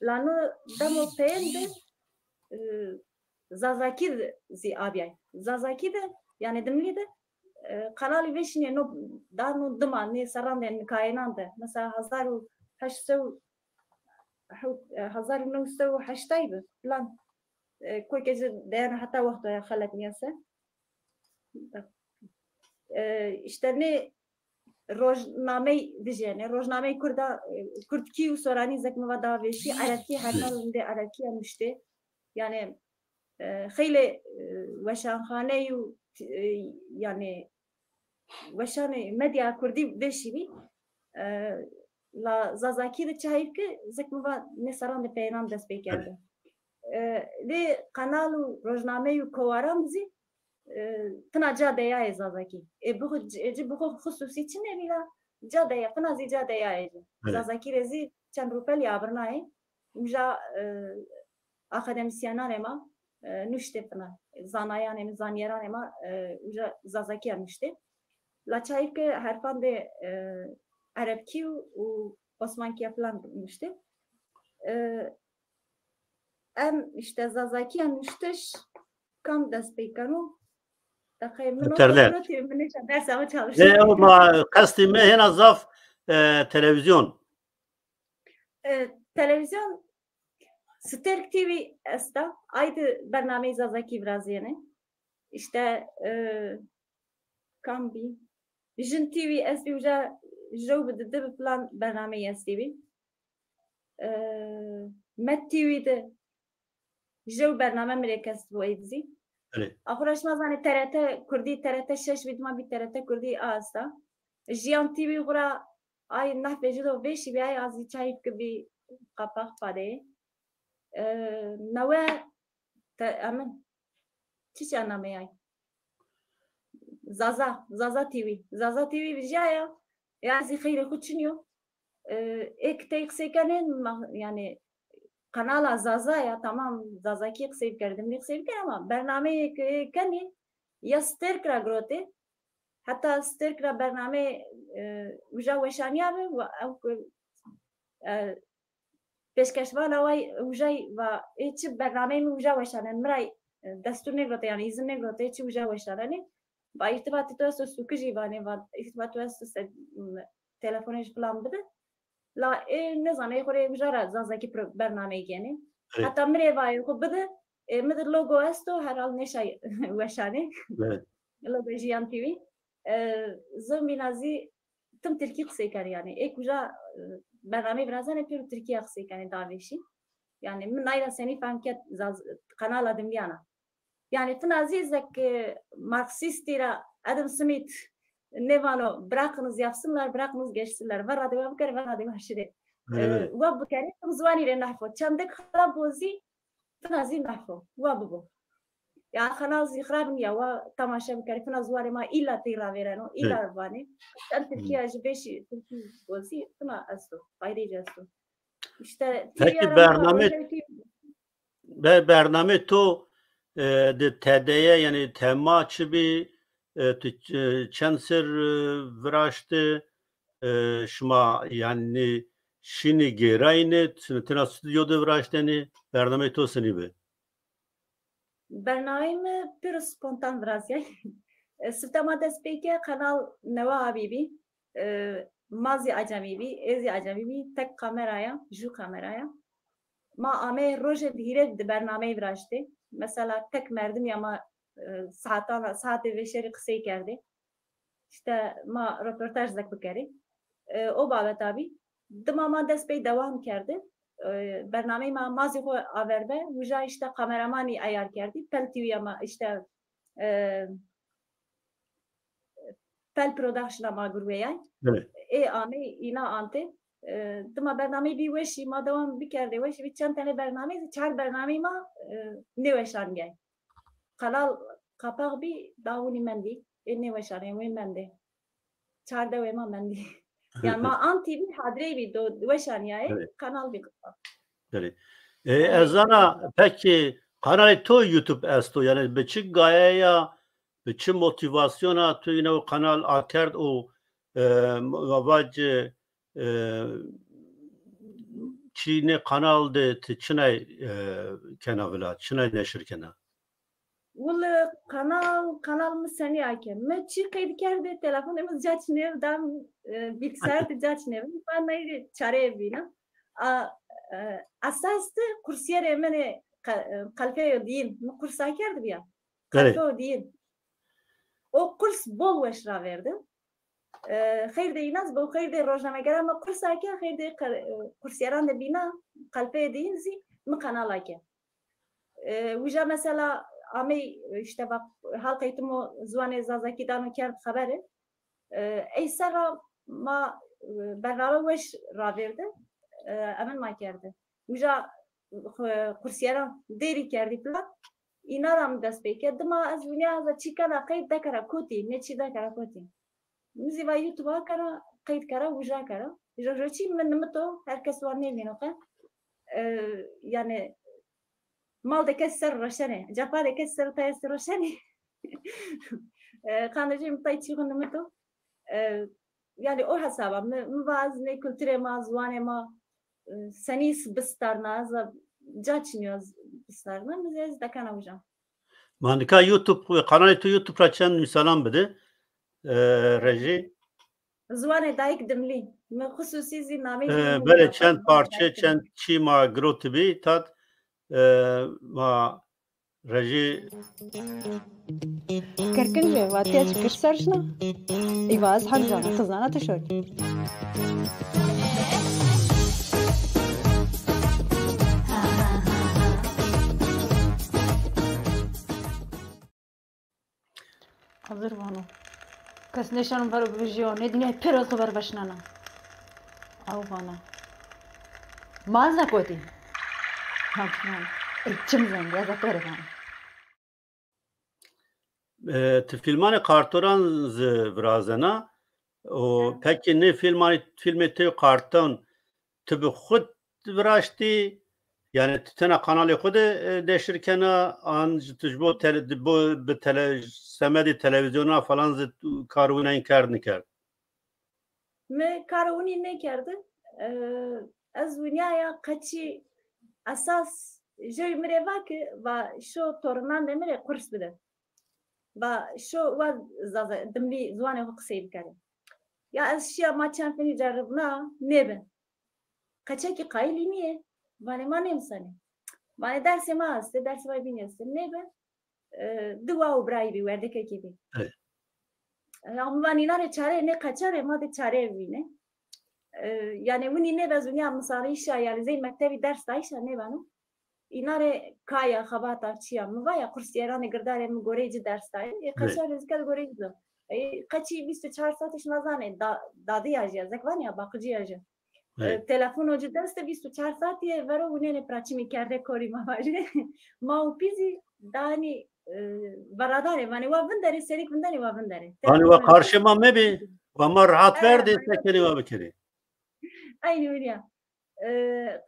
lano damo pende zazakir zi abiyay zazakir de yani dimli de kanali veşine no dano dama ne saranden kainanda mesela 1908 plan koy kez değer hatta vakti halat niyase işte ne rojname dijene rojname Kurdki usorani zekmeva daveşi araki hatta de araki müşte yani خیلی وشانخانه yani وشان medya Kurdi beşivi la zazaki de çayık zekmeva ne saran de peynam dest bekerdi de kanalu rojname kovaram bizi tına cadeye zazaki bu hususi için ne bila cadeye tına zi cadeye zazaki rezi çand rupel yabrnay uja akademisyenler ema nüşte fına. Zanayan em zanyeran ema uca zazaki nüşte. La çayık herfan de Arapki u Osmankiya falan nüşte. Em işte zazaki nüşteş kam dest pekanu. Terler. Ma kasti me hena zaf televizyon. Televizyon Sterk TV esta aydı bername zazaki biraz yani. İşte kambi Jin TV esti uca jo bide plan bername esti. Met TV'de jo bername merekest bu edizi. آخرش مزانی TRT کردی TRT 6 ویدما بی TRT کردی آستا جیان تیوی غرا آی نه بجدو ویشی بیای ازی چایف کبی قپاق پاده نوع امن چی چنامه ای زازا تیوی بیجایا یا ازی خیر خود چنیو ایک تیک سیکنن yani kanala Zaza ya tamam Zaza ki save kardım ne save kar ama bername kani ya sterkra grote hatta sterkra bername uja weşaniya ve peşkeşvana vay ujay va hiç bername mi uja weşanen mray dastur ne grote yani izin ne grote hiç uja weşanani va irtibatı to sukuji vane va irtibatı to telefonaj falan bide لا نه زنی خوری بجارا زازکی برنامه گینی حتی مری وای خو بده مدر لوگو استو هر حال نشای وشانه لوگو جیان تیوی زمین ازی تم ترکی قصه کاری yani ek uca برنامه birazdan yapıyor Türkiye قصه kani davişi yani من نایلا سنی فهم که kanal adım yana yani fınazizek Marksistira Adam Smith ne vano bırakınız yapsınlar bırakınız geçsinler var hadi bakar var hadi başire ve bu kere zvani re nahfo çande khala bozi fnazi nahfo ve bu ya kanal zikrabın ya ve tamaşa bakar fnaz zvari ma illa tira verano illa vani sen Türkiye beşi Türkiye bozi fna asto ayrıca asto işte peki bername to de tedeye yani tema çibi چند سر وراشته شما یعنی شینی گیراینه تنا استودیو ده وراشتنی برنامه تو سنی به برنامه پر سپونتان ورازی سفتما دسپیکه kanal Neva Habibi Mazi Acemi Ezi Acemi tek kameraya ju kameraya ma ame roje direkt de برنامه وراشته mesela tek merdim ya ma saat ve şeri kısayı kerdi. İşte ma röportaj zek bikeri. O babet abi. Dımama despey devam kerdi. Bername ma mazi ko averbe. Uca işte kameramani ayar kerdi. Pel TV ama işte Pel Production ama gurveyay. Ame ina ante. Dıma bername bir veşi ma devam bikerdi. Veşi bir çan tane bername. Çar bername ma ne veşan gay. Kanal kapak bir davuni mendi, ne veşane ve mendi, çarda ve ma mendi. Yani ma anti bir hadre bir do veşaniye kanal bir kapak. Evet. Ezana peki kanal to YouTube esto yani biçik gaye ya biçik motivasyona to yine o kanal akerd o vavacı Çin'e kanalde Çin'e kenavla Çin'e neşir kena. والله kanal mı seni hakem. Ben çıkaydı kerde telefonumuz caçnev dam bilgisayar da caçnev. Ben neydi çare evina. Asastı kursiyer emene kalfe değil. Bu kursa kerdi ya. Kalfe değil. O kurs bol veşra verdi. Hayır de inaz bu hayır de rojname gara ama kursa ki hayır de kursiyeran da bina kalfe değilzi mi kanal hakem. Uca mesela Ami işte bak halk eğitimi Zuane Zazaki danı kert haberi. Eysera ma beraber veş raverdi. Amen ma kerdi. Uca kursiyera deri kerdi plan. İnaram dest peki. Dma az dünya za çikana kayıt da kara koti. Ne çi da kara koti. Müzi va YouTube'a kara kayıt kara uca kara. Jojoçi men mto herkes var ne vinoka. Yani mal de keser roşene. Capa de keser tayes roşene. Kanıcım tay çıkın mı to? Yani o hesaba muvaz ne kültüre ma zwane ma senis bistarna za caçnyoz bistarna mizez da kana hocam. Manika YouTube kanalı YouTube açan misalan bide. Reji. Zwane dayık dimli. Me hususi ziname. Böyle çend parça çend çima grotibi tat ma reji. Kerkince vatiya çıkır sarışna. İvaz harcana kızana tişört. Hazır vano. Kas neşanım var bu jiyo. Ne dinle pera haber başnana. Av vana. Mazna koti. Hamşan. İçim zengin ya da pera. Filmane kartoran vrazana o peki ne filmi te karton tabi khud vrashti yani tena kanalı khud deşirken an tujbo semedi televizyona falan karuna inkar nikar. Me karuni ne kerdi? Az dünyaya kaçı asas joy mireva ki va şu tornan demire kurs bide. با شو واد دملي زوانه هو قصيب كاري يا أشياء ما كان فيني جربنا نبن كشكي قايلي نيه وأنا ما نمسني وأنا درسي ما است درسي ما بيني است نبن دوا وبراي بيوردك كذي هم واني ناري چاره نه كشاره ما ده چاره بينه يعني وني نبى زونيا مصاريشة يعني زي مكتبي درس عايشة نبانو ایناره کایا خبات چیا مویا کورسیران گرداره مگوریج درس دایم قشار ازکل گوریج دو قچی 24 ساعتش نزانه دادی آجیا زکوانیا باقی آجیا تلفن وجود دست 24 ساعتیه ورو ونینه پراچی میکرده کوری مواجه ما و پیزی دانی برادره وانی و بندری سریک بندری و بندری وانی و karşıma mebi و ما rahat verdi sekeni و بکری aynı öyle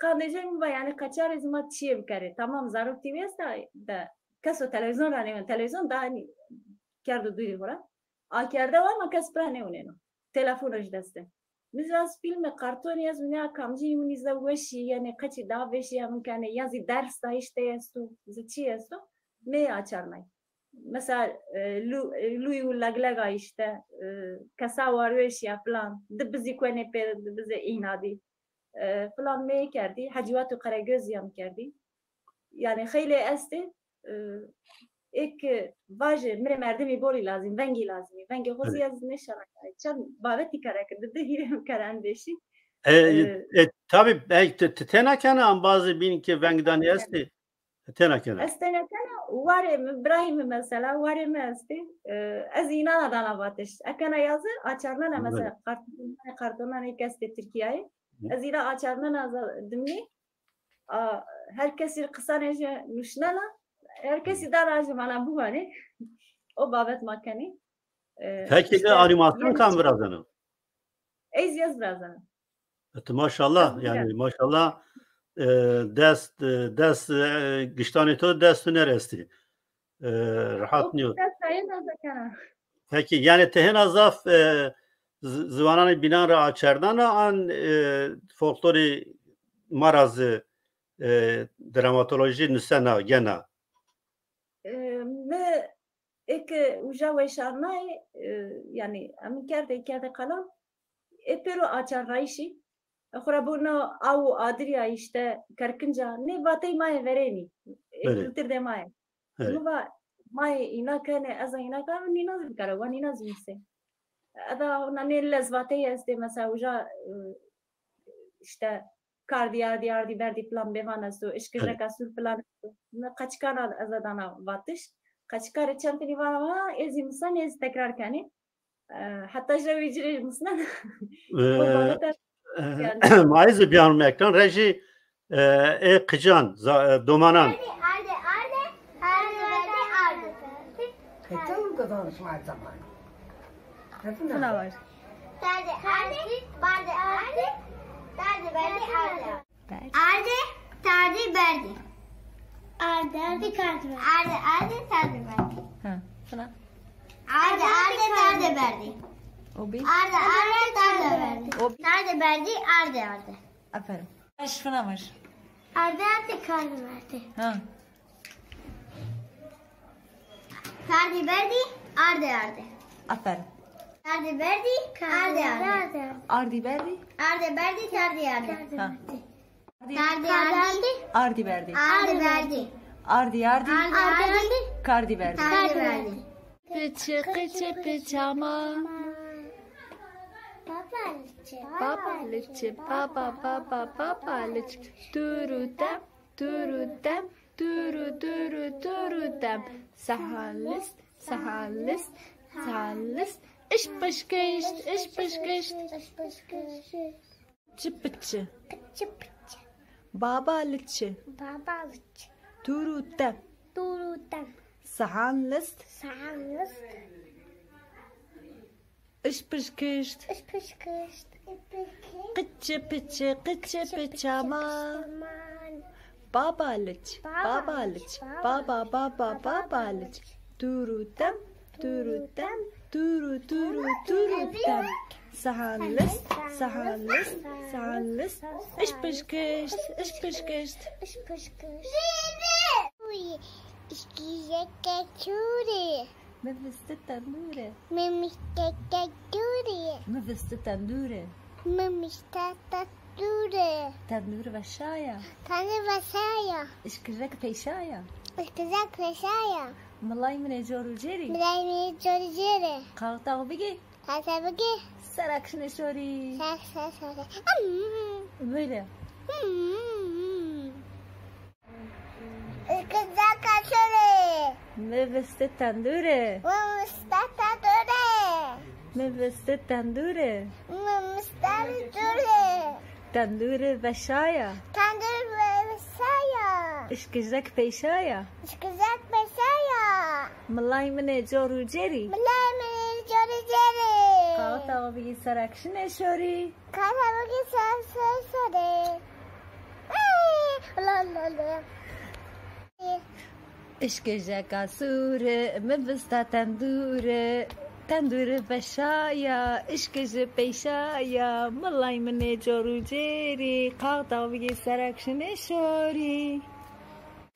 قانجیم و یعنی کچار از ما چیه بکره تمام ضرورت تیوی است دا کسو تلویزیون را نمیون تلویزیون دانی کرد دوری خورا آکرده و ما کس پرا نمونه تلفونش دسته مثل از فیلم کارتونی از اونیا کامجی اونیزه وشی یعنی قچی دا وشی ممکنه یازی درس داشته استو چی استو می آچار نای مثلا لوی و لگلگا işte kasa varış ya falan dibzi kone per dibzi inadi falan me kerdi hacıvat ve karagöz yam kerdi yani خیلی است ek vaje mere merdemi boli lazım vengi lazım vengi hozi az nişana çan babeti kara kerdi de hirim karandeşi tabii tena kana bazı bin ki vengdan yasti tena kana استنا kana varım İbrahim mesela varım asti azina danavatış akana yazı açarlar mesela kartonlar ikisi Türkiye'ye azira açarlar azadımni herkesi kısa nece nuşnala herkesi daracı bana bu hani o babet makani peki de animasyon kan birazdan ez yaz birazdan maşallah yani maşallah dest giştani to dest neresi rahat niyor peki yani tehen azaf zıvananı binan ra açardan an folklori marazı dramatoloji nüsena gena ve ek uca ve şarnay yani amin kerde kalan epero açar rayşi خرابونا او ادریا işte karkınca ne batay may vereni kültürde may ama may ina kane az ina kan ni nazım kara ni nazım ise ada ona ne lezvatay este mesela uca işte kardiyardi verdi plan bevanasu işkirle kasur plan kaç kanal azadana vatış kaç kare çampini var ama ez insan ez tekrar kane hatta javicire misna maiz biyan mektan reji kıcan domanan Ketum kadar şmart zaman. Şuna var. Tade arde, barde arde, tade berdi arde. Arde, tade berdi. Ardı ardı kardı verdi. Ardı ardı kardı verdi. Ha. Fına. Ardı ardı kardı verdi. O bir. Ardı ardı kardı verdi. O Kardı verdi ardı ardı. aferin. Baş fına var. Ardı ardı kardı verdi. Ha. Kardı verdi ardı ardı. Aferin. Kardı verdi ardı ardı. Ardi verdi. Ardı verdi kardı ardı. Ha. Kardı ardı. Ardi verdi. Ardı verdi. Ardi ardi. Ardı ardı. Kardi verdi. Kardı verdi. Pıçı kıçı pıçama. Baba lıçı baba baba baba lıçı. Duru dem duru dem duru duru duru dem. Sahalist sahalist sahalist. İş pışkışt iş pışkışt. Çıpıçı. Baba lıçı. Duru dem. Sahalist iş pışkışt. Kıçı pıçı kıçı pıçama. Baba lıç baba lıç baba baba baba lıç. Duru dem duru dem duru duru duru dem. Sahalist sahalist sahalist iş pışkışt iş pışkışt. Meviste tandure meviste tandure tandure ve şaya işkirek peşaya malay mine joru jeri kalta bigi sarakşine şori böyle meviste tandure meviste tandure tandure ve şaya işkirek peşaya malay mine joru jeri kalta bigi sarakşine şori İşkece sure mevista tandure tandure veşaya işkece peşaya malay mene joru jeri kalta vigi sarakşine şori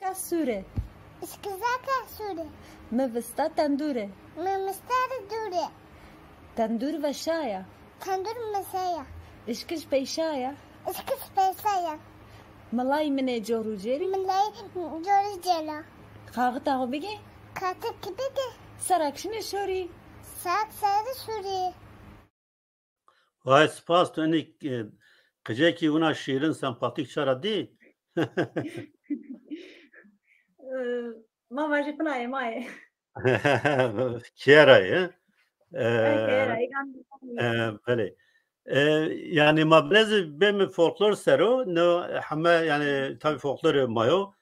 kasure mevista tandure tandur veşaya işkece peşaya malay mene joru jeri kalta vigi sarakşine şori Vay spas tu eni kıcaki una şiirin sempatik çara değil. Ma vaje pnaye maye. Kierayı. Era Böyle. Yani mabrezi bem folklor sero no hama yani tabi folklor mayo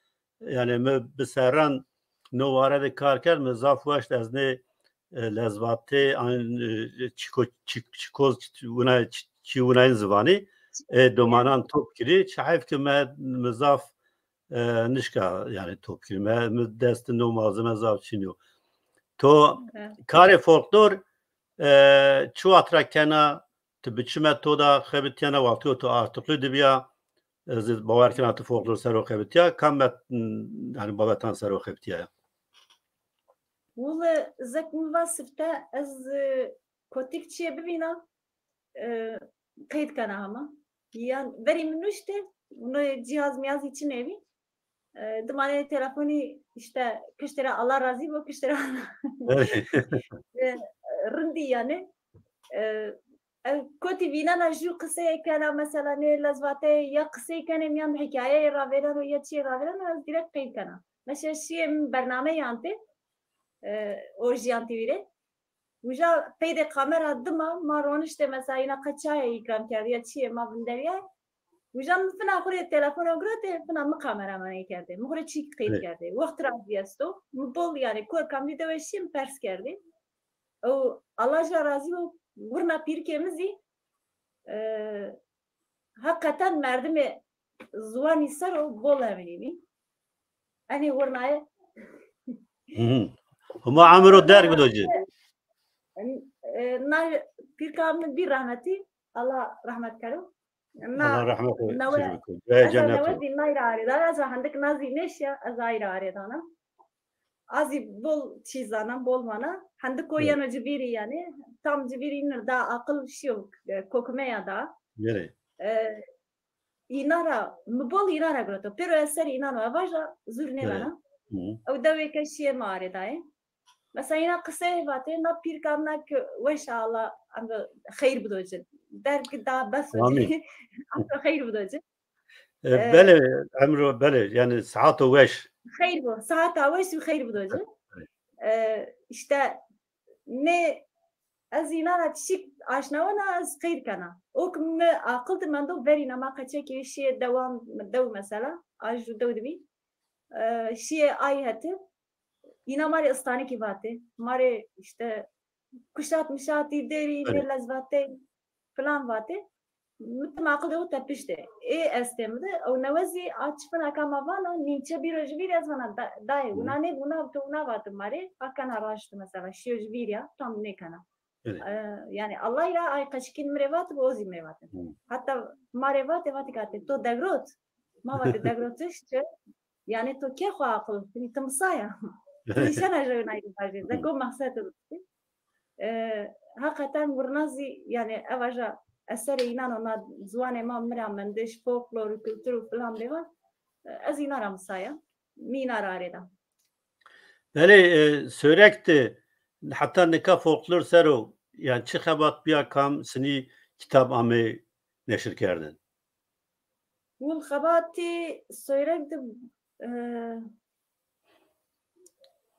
yani me beseran no varade karker me zafwaş azne lezvate an çikoz una çiunayn zivani domanan top kiri çayf ki me mezaf nişka yani top kiri me destin no malzeme zaf çiniyor to kare folklor çu atrakena تبتشمت تودا خبتيانا وقتو تو ارتقلو دبيا زد باوركنا تو فوقلو سرو خبتيا كمت يعني بابتان سرو خبتيا والله زك مفاسفتا از كوتيك تشي ببينا قيد كان هما يعني بري منوشته bunu cihaz miyaz için evi dımane telefoni işte kıştera Allah razı bu kıştera rindi yani كنت فينا نجو قصة كان مثلا لازفاتي يا قصة كان ميان حكاية رافيلا ويا شيء رافيلا أنا ديرك قيد كنا مش شيء من برنامج يانتي أورجيانتي ويره وجا بيد كاميرا دما ما رونشته مثلا ينا قتشاي يكرم كردي يا شيء ما بندريه وجا فينا خوري التلفون وقرأته فينا مكاميرا ما يكرده مخوري شيء قيد كرده وقت رافيستو مبول يعني كور كاميرا دوشيم برس كرده أو الله جرازي ورنا پیرکمیزی hakikaten merdimi zuani saro bol eminimi. أنا ورناي هما عمرو درك بدوجي ناي بيركام بير رحمتي الله رحمة كرو الله رحمه نوى يجزيكم يا أزا جنته نودي ناي راري دا أزا عندك نازي نشيا أزا راري دانا أزي بول چیزانا بول مانا عندك ويانا جبيري يعني tam cibirinin da akıl şu kokmaya da يلي inara mbol inara groto pero eser inara vaja zurne bana او da ve keşiye mare daye mesela ina kısa vate na pir kamna ki inşallah anda hayır budocun der ki da bas آمين anda hayır budocun بله عمرو بله يعني ساعات وش hayır bu saat avaş hayır budocun işte ne از اینا را چیک آشنا و نه از خیر کنه او که عقل من دو بری نما قچه که شیء دوام دو مثلا آج دو دوی شیء آی هته اینا ماری استانی کی باته ماری işte kuşat mişati deri ne lezvate falan vate متم عقل دو تپشته ای استمده او نوزی آچفنا کما وانا نیچه بیروج ویری از وانا دای اونا نه اونا تو اونا وات ماری فکنا راشت مثلا شیوج ویریا tam ne kana yani Allah ya ay kaçkin mrevat bozi mrevat. Hatta marevat evat katte to dagrot. Ma vat dagrot işte yani to ke xo aql ni tamsaya. Nişana jona idajı. Da ko maqsad hakikaten burnazi yani avaja eser inan ona zuane ma mramandeş folklor kültür falan devan. Az inara msaya. Minar areda. بله سوركت حتى نكا فولكلور سرو يعني چه خبات بیا کام سنی کتاب آمه نشر کردن والخباتي سويرك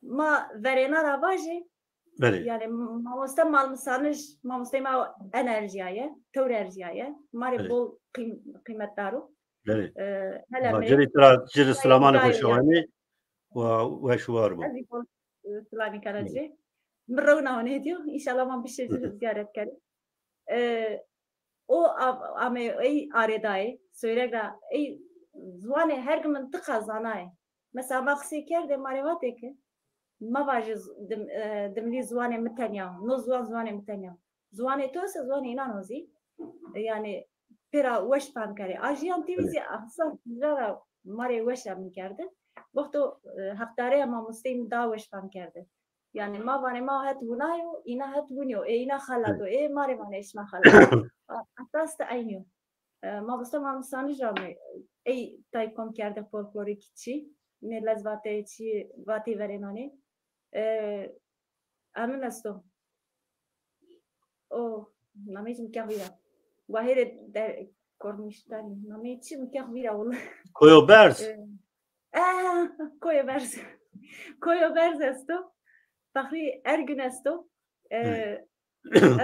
ما verena ravaji بله yani mamosta malmısanış mamosta ma enerjiye teorjiye mari Evet. bol kıymetdaru بله هلا جري ترى جري سلامان خوشواني وشوار بو هذه بول سلامي كارجي مرونا هونيديو ان شاء الله ما بيش زيارة كاري o ama ey aredayı söylegra ey zuane her gün tıka zanay mesela maksi kerde marevat ki ma vajiz demli zuane mtanya no zuane mtanya zuane to se zuane inanozi yani pera wesh fan kare ajian tivizi ahsan zara mare wesh am kerde وقتو حقداره ما مستیم دا wesh fan kerde yani ma vane ma het bunayo ina het bunyo ina khalato mare vane ish ma khalato Aslında aynı. Ma sanıcı jame. Ey taykom kerde folklorik çi. Ne lezvate çi vati verenani. Amin asto. O namecim kavira. Vahire der korniştani. Namecim kavira ola. کویو برز Koyo berz. Koyo berz asto. Fakri ergün asto.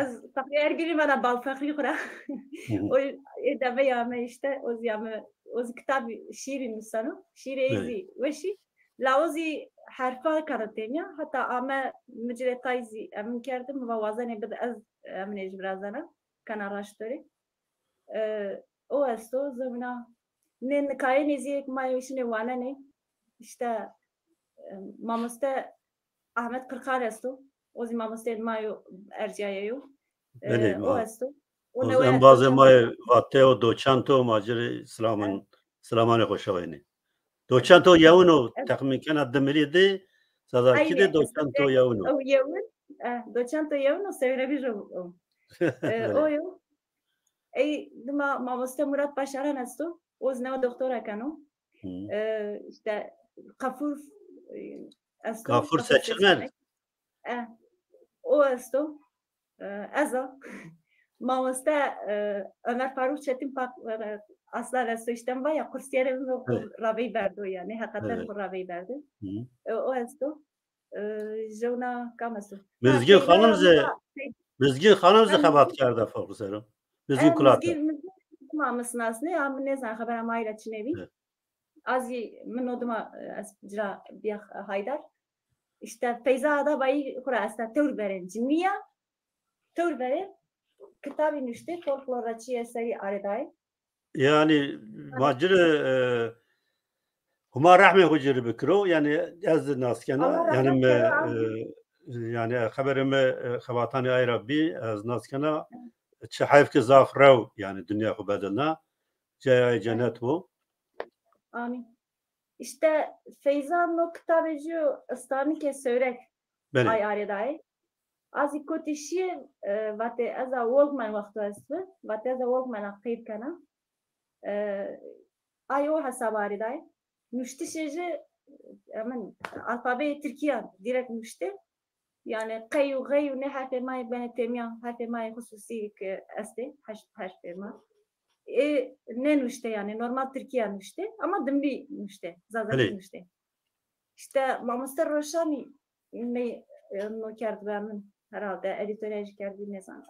از تقریبا گیری من بال فخری خورا و ادامه یامه işte o kitap şiir insanı şiir ezi وشی لازی حرفا کارتنیا hatta ama مجرتایزی امن کردم و وازنه بد از امنش برازنا کن araştırı o استو زمنا ne nikaye nezik mayışne wana ne işte mamusta Ahmet Kırkar esto o zaman mamusta mayo erciyayo o esto o zaman bazı may vateo doçanto maceri selaman hoşavayni doçanto yavunu takmiken addemeliydi sadaki de doçanto yavunu o yavun doçanto yavunu söylemişim o yo ey dima mamusta Murat Başaran esto o zaman doktora kanu işte Gafur seçilmedi. O esto eza mamusta Ömer Faruk Çetin asla resto işten var ya kursiyerimiz ravi verdi yani hakikaten bu ravi verdi. O esto jona kaması. Mizgin hanım zehabat kerda fokuseru. Mizgin kulata. Mamasın aslında ya ne zaman haber amayla çinevi. Azi من oduma جرا بیا Haydar işte Feyza da bayı kurasta tür veren cinniya tür veren kitabın işte folklorçı eseri areday yani macere هما رحمه خجر بکرو یعنی از ناسکنا Allah یعنی rahmet yani haberimi xabatani ayra bi az naskana çe hayf ki zaf rav yani dünya ku bedelna caya cennet bu. Amin. İşte Feyzan o kitabıcı ıstani ke söyrek Beni. ay aredai. Az ikotişi vate aza Walkman vakti aslı. Vate aza Walkman aktif kana. Ay o hesabı aredai. Müşti şeyci aman alfabe Türkiye direkt müşti. Yani kayu gayu ne harfe may bene temiya harfe may hususi ki este harfe may. Ne müşte yani normal Türkiye müşte ama dimbi müşte zaten müşte. İşte Mamuster Roşani ne kerdi benim herhalde editöraj kerdi ne zaman.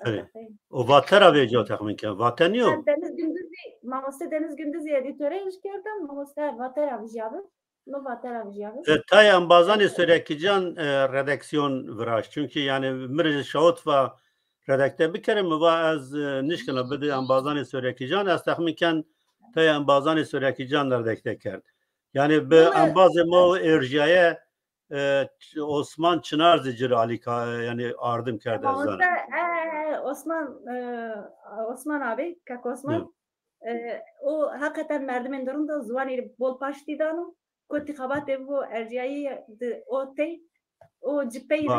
O vatera vejo tahmin ki vaten yok. Deniz Gündüz'ü Mamuster Deniz Gündüz'ü editöraj kerdim Mamuster vatera vijabi. No vatera vijabi. Tayan bazani sürekican redaksiyon viraş çünkü yani mirj şahut ve redakte bikerim ve az nişkına bedi ambazani sürekican az tahminken tay ambazani sürekican redakte kerd. Yani be ambazı mo erjaya Osman Çınar zicir alika yani ardım kerd azan. Osman abi kak Osman o hakikaten merdiven durumda zuani bol paştidanım. Koti xabat bu erjayı o tey o cipeydi.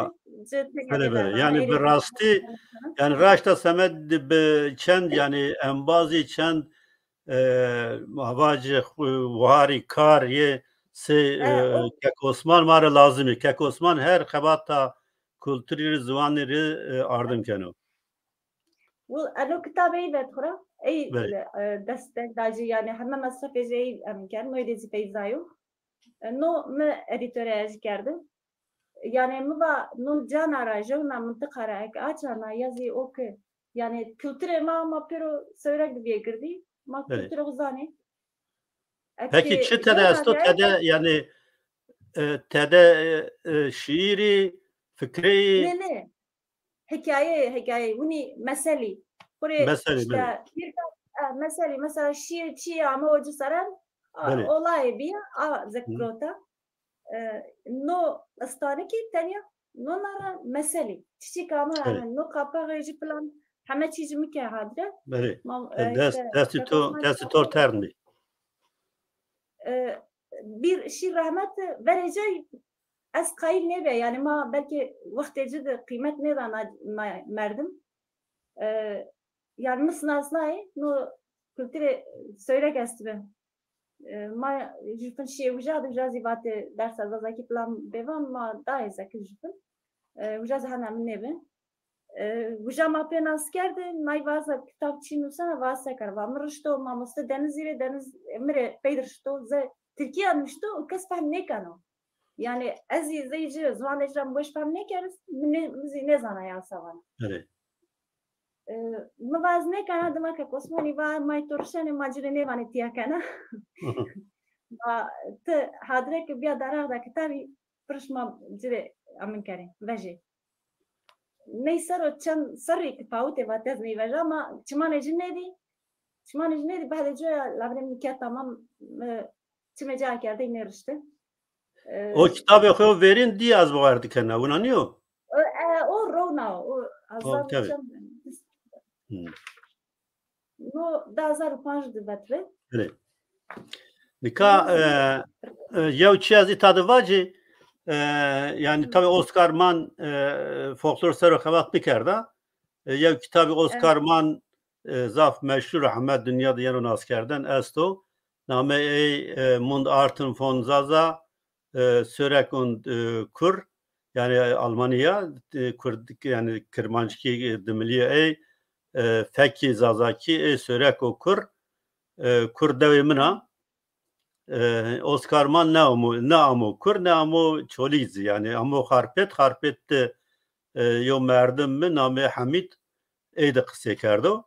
Yani bir rastı yani raşta semed be çend yani embazı çend havacıvari kar ye se kek Osman mara lazımı kek Osman her xabatta kültürü zvanları ardım keno. Bu alo kitabı da thora ey destek dacı yani hemen masraf eceyi amkan müydezi feyzayo no me editöraj kerdim. Yani mıva no can aracı na mıntıka raik açana yazı oku. Yani kültüre ma pero söylek diye girdi. Ma kültüre uzani. Peki çetede asto tede yani tede şiiri fikri ne hikaye bunu meseli. Mesele meseli mesela şiir ama o cisaran olay bir zekrota. No stane ki tanya no nara meseli çiçek ama no kapağıcı plan hemen çizimi ki hadre desti tor terni bir şey rahmet vereceği az kayıl ne be yani ma belki vaktici de kıymet ne da merdim yani mısnasnayı no kültüre söyle gestibe ما جفن شيء وجاد وجازي بات درس زاكي بلان بيفان ما داي زاكي جفن وجاز هنا من نبن وجا ما بيناس كرد ناي واسا كتاب çiğnusana vasa kar va mrşto ma musta denizire deniz emre peydrşto ze Türkiye müşto kas fahm ne kano yani aziz zeyci zvanejram boş fahm ne keriz ne zana ya savan evet موازنه کنه دم که کسمانی و مای ترشن ماجرنه وانی تیا کنه و ت حاضره که بیا درآ دا کتابی پرش ما جره امن کریم وجه نیسر و چند سری که پاوته و تز می وجه ما چمان جنیدی بعد جای لابرم میکرد تمام چه جا کرده نرشته o kitabı xo verin diye az vardı kana unanıyor o rona o azar no 2005 dibetre Nika yev çi az itadı vacı yani tabi Oscar Mann folklor sero xabat bikerda yev kitabı Oscar Mann zaf meşhur Ahmet dünyada yenon askerden esto name mund artın fon zaza sörek und kur yani Almanya kur yani Kırmançki demiliye feki zazaki sörek o kur devimina Oscar Mann ne amu kur ne amu çolizi yani amu harpet yo merdim mi name Hamid eyde kısa kerdo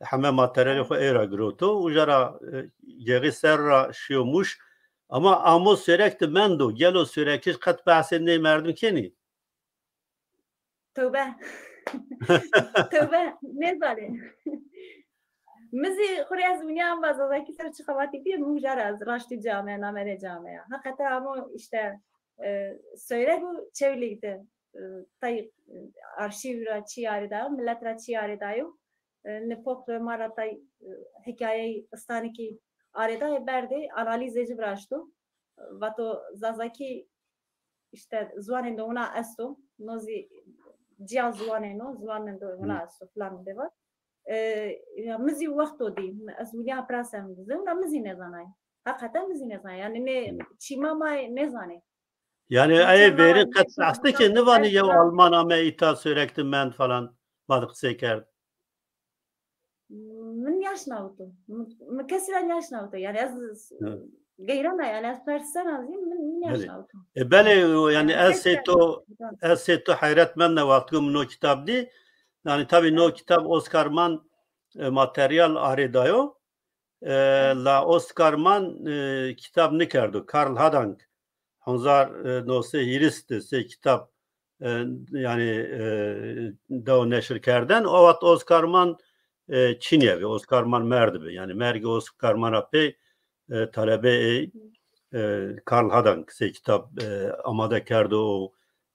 hame materyali xo era groto ujara yeri serra şiyomuş ama amu sürekli mendo gelo sürekli kat bahsinde merdim keni Tövbe ne zale مزی خوری از دنیا باز از کی سر چخواتی بی مجرد از راشتی جامعه نامه جامعه حقیقتا همو işte söyle bu çevrelikte tay arşiv ra çiyari da millet ra çiyari da yo ne pop ve mara tay hikaye staniki arada berde analiz edip raştu vato zazaki işte zuanın da ona asto nozi cihaz zuanın no zuanın da ona asto falan deva مزي وقتو دي أزوليا براسم زونا مزي نزاناي حقا مزي نزاناي يعني ne çima may nezane Yani ay verin katsastı ki ne var ya Alman ama ita sürekli men falan balık seker. من yaşna oldu. Mekesilen yaşna oldu. Yani az gayrana yani az persen azim من yaşna oldu. Bele yani eseto hayretmen ne vaktim no kitap di. Yani tabii no kitap Oscar Mann materyal aredayo. La Oscar Mann kitap ne kerdo? Karl Hadank. Hanzar no se hirist se kitap yani da neşir kerden. O vat Oscar Mann Çinyevi, Oscar Mann merdibi. Yani mergi Oscar Mann ape talebe Karl Hadank se kitap amada kerdo o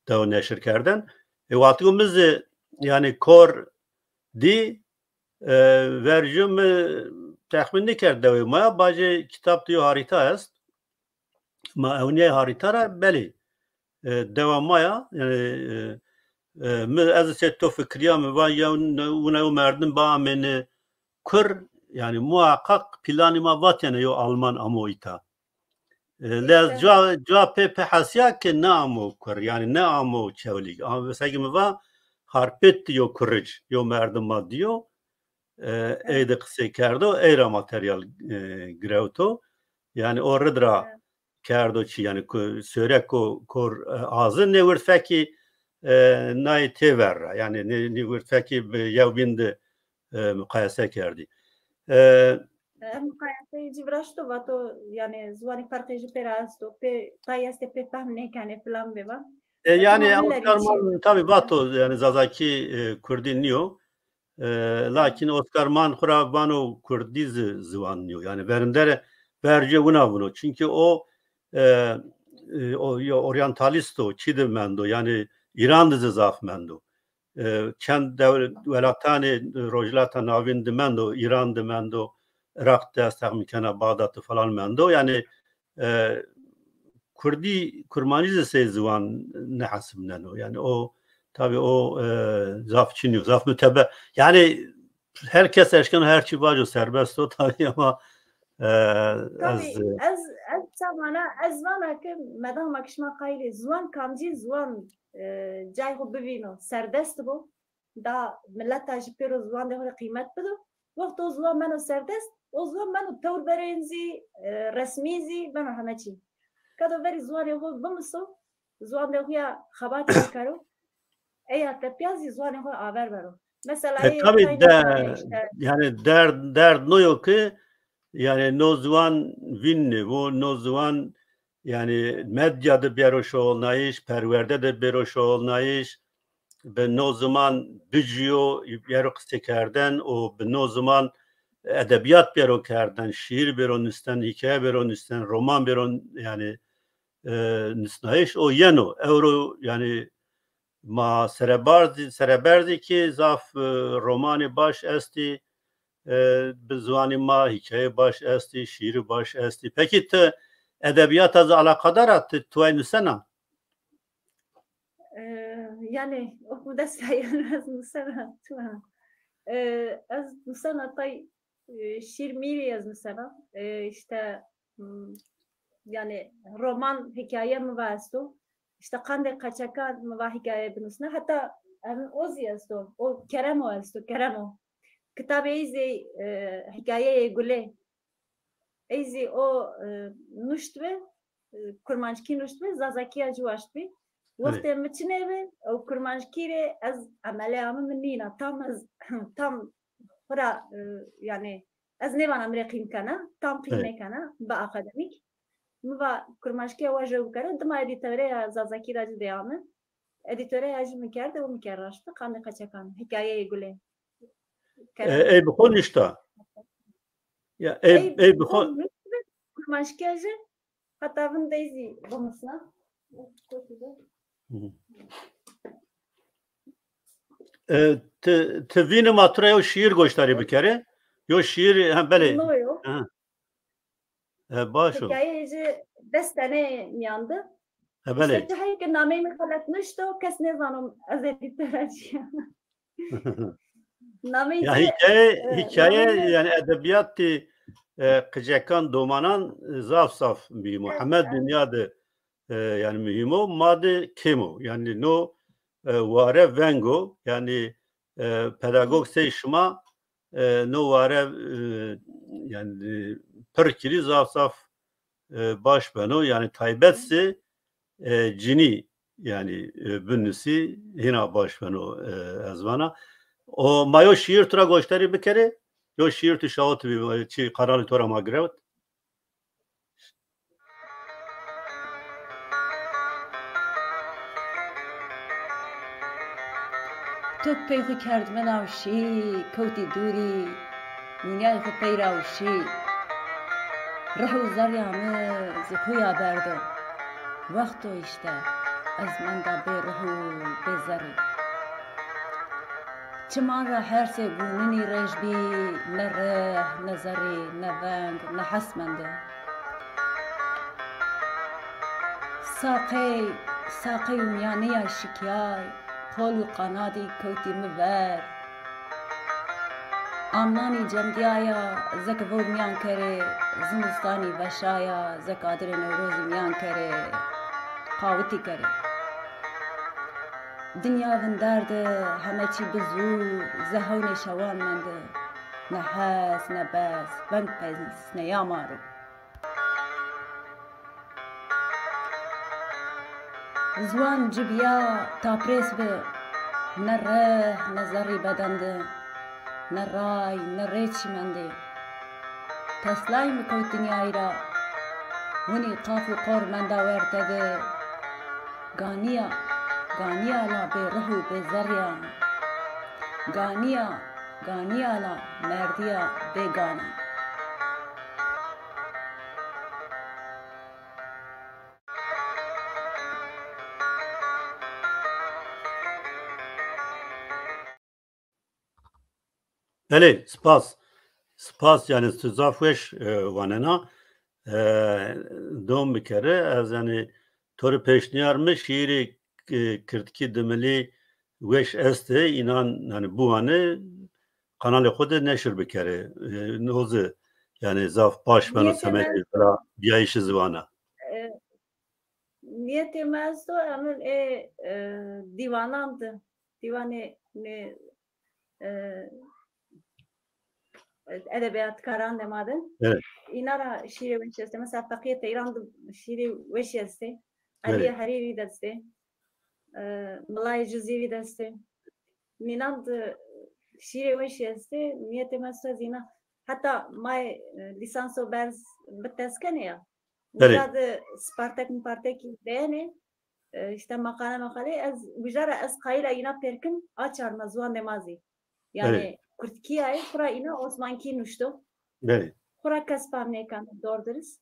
da neşir kerden. Vatımız yani kor di verjum tahmin kerdo ma bazı kitap diyor harita est. Ma evniye haritara beli devamaya yani az setto fikriya mı var ya ona merdim ba meni kur yani muhakkak planıma vat yani yo Alman amoita lez cevap pe hasya ki ne amo kur yani ne amo çevlik ama mesela gibi var harpet yo kuruc yo merdim ma diyor eyde kısa kerdo era materyal grevto yani orada kerdo çi yani söyle kor ağzı ne vurfaki nay tever yani ne vurfaki yevbinde mukayese kerdi. Mukayese civraşto vato yani zuvani farkıcı perasto pe tayeste pe tahmine kane plan beva. Yani Oscar tabii vato yani zazaki Kurdinliyor. Lakin Oscar Mann khura bano Kurdiz zıvanlıyor. Yani verindere verce bunu. Çünkü o oryantalist o çidimendo yani İran dizi zafmendo çend devletani rojlata navindimendo İran dimendo Irak destekmikana Bağdat'ı falan mendo yani Kurdi kurmanize sezvan ne hasımneno yani o tabii o zaf çiniyor zaf mütebe yani herkes eşken her çibacı serbest o tabii ama tabii az zamana az vana ki medam akşama kayli zvan kamci zvan cay ko bivino serbest bu da millet ajipero zvan de kıymet bidu vakt o zvan meno serbest o zvan meno tevr berenzi resmizi meno hamachi kado veri zvan yo bumso zvan de ya khabati karo eya tepiazi zvan yo aver bero mesela tabii yani derd no yok ki yani nozvan vinni bu nozvan yani medyada beroş olnayış perverde de beroş olnayış be no zaman bücüyo berok tekerden o be no zaman edebiyat berok kerden şiir beron üstten hikaye beron üstten roman beron yani nisnayış o yeno euro yani ma sereberdi ki zaf romani baş esti به زبان ما حکایه باش استی شعر باش استی پکی تو ادبیات از علاقه دارد تو این سنه yani o da sayılır az mesela az mesela tay şiir miri yaz mesela işte yani roman hikaye mi varsa işte kande kaçakan mı var hikaye binusuna hatta o yazdı o Kerem o yazdı Kerem o kitabı izi hikaye güle izi o nuştve kurmançki nuştve zazakiya juaştve vakti mçineve o kurmançkire az ameliyamı minina tam hora yani az ne bana mreqim kana tam qime kana ba akademik mva kurmançkiya vaje kara dma editore zazakira devamı editore yajı mikardı o mikarraştı kanı kaçakan hikaye güle ey bu konuşta Ya ey bu kurmaşkacı hatta bunu deyzi bomusuna. te vînim atura yo şiir goştarî bikere. Yo şiir hem belê. No yo. Baş o. Hikayeci destane miyandı. Belê. İşte ki nameyi mi kalatmıştı o kes ne zanım az editöracı. Nameyi Ya hikaye yani edebiyatı kıcakan domanan zaf saf bir Muhammed dünyada yani mühim o madde kemo yani no vare vengo yani pedagog seçma no vare yani perkiri zaf saf baş beno yani taybetse cini yani bünnüsü hina baş beno ezvana o mayo şiir tura goştari bikere yo şiir tu şahat bir çi kararlı tora magrevet تو پیدا کرد من آوشی کوتی دوری دنیای خود پیر آوشی ره و زریامه زکویا بردو وقت و işte از من دا به ره و به زری چمان را هر سه گوننی رجبی نه ره نه زری نه ونگ نه حسمنده ساقی و میانه شکیای قول و قنادی کوتی مبر آمنانی جمدیایا زک وور میان کره زمستانی وشایا زک آدر نوروز میان کره قاوتی کره دنیا وندرده همه چی بزور زهون شوان منده نه حس نه بس ونگ پزنس نه یامارو زوان جبیا تا پریس به نه ره نه زری بدنده نه رای نه ریچی منده تسلای مکوی دنیای را ونی قاف و قور منده ورده گانیا لا به روح و به زریا گانیا لا مردیا به گانا Belê spas yani stuzafweş vanena dom bikere ez yani toru peşniyarmış şiiri kirtki demeli weş este inan yani bu anı kanalı xود neşir bikere nozu yani zaf baş bana semeri falan biyayış zivana Niyetim az da ama divanandı. Divane ne edebiyat karan demadın. Evet. İnara şiiri veşeste. Mesela Fakiyete İran'da şiiri veşeste. Ali Hariri deste. Malay Cüzivi deste. Ninand şiiri veşeste. Niyetim az da zina. Hatta may lisanso berz biteskene ya. Vijada Spartak değene. İşte makale az vijara az kayla ina perkin açar mazvan demazi. Yani Kurtkiye kura ina Osmanki nuştu. Evet. Kura kaspam nekan doğruduruz.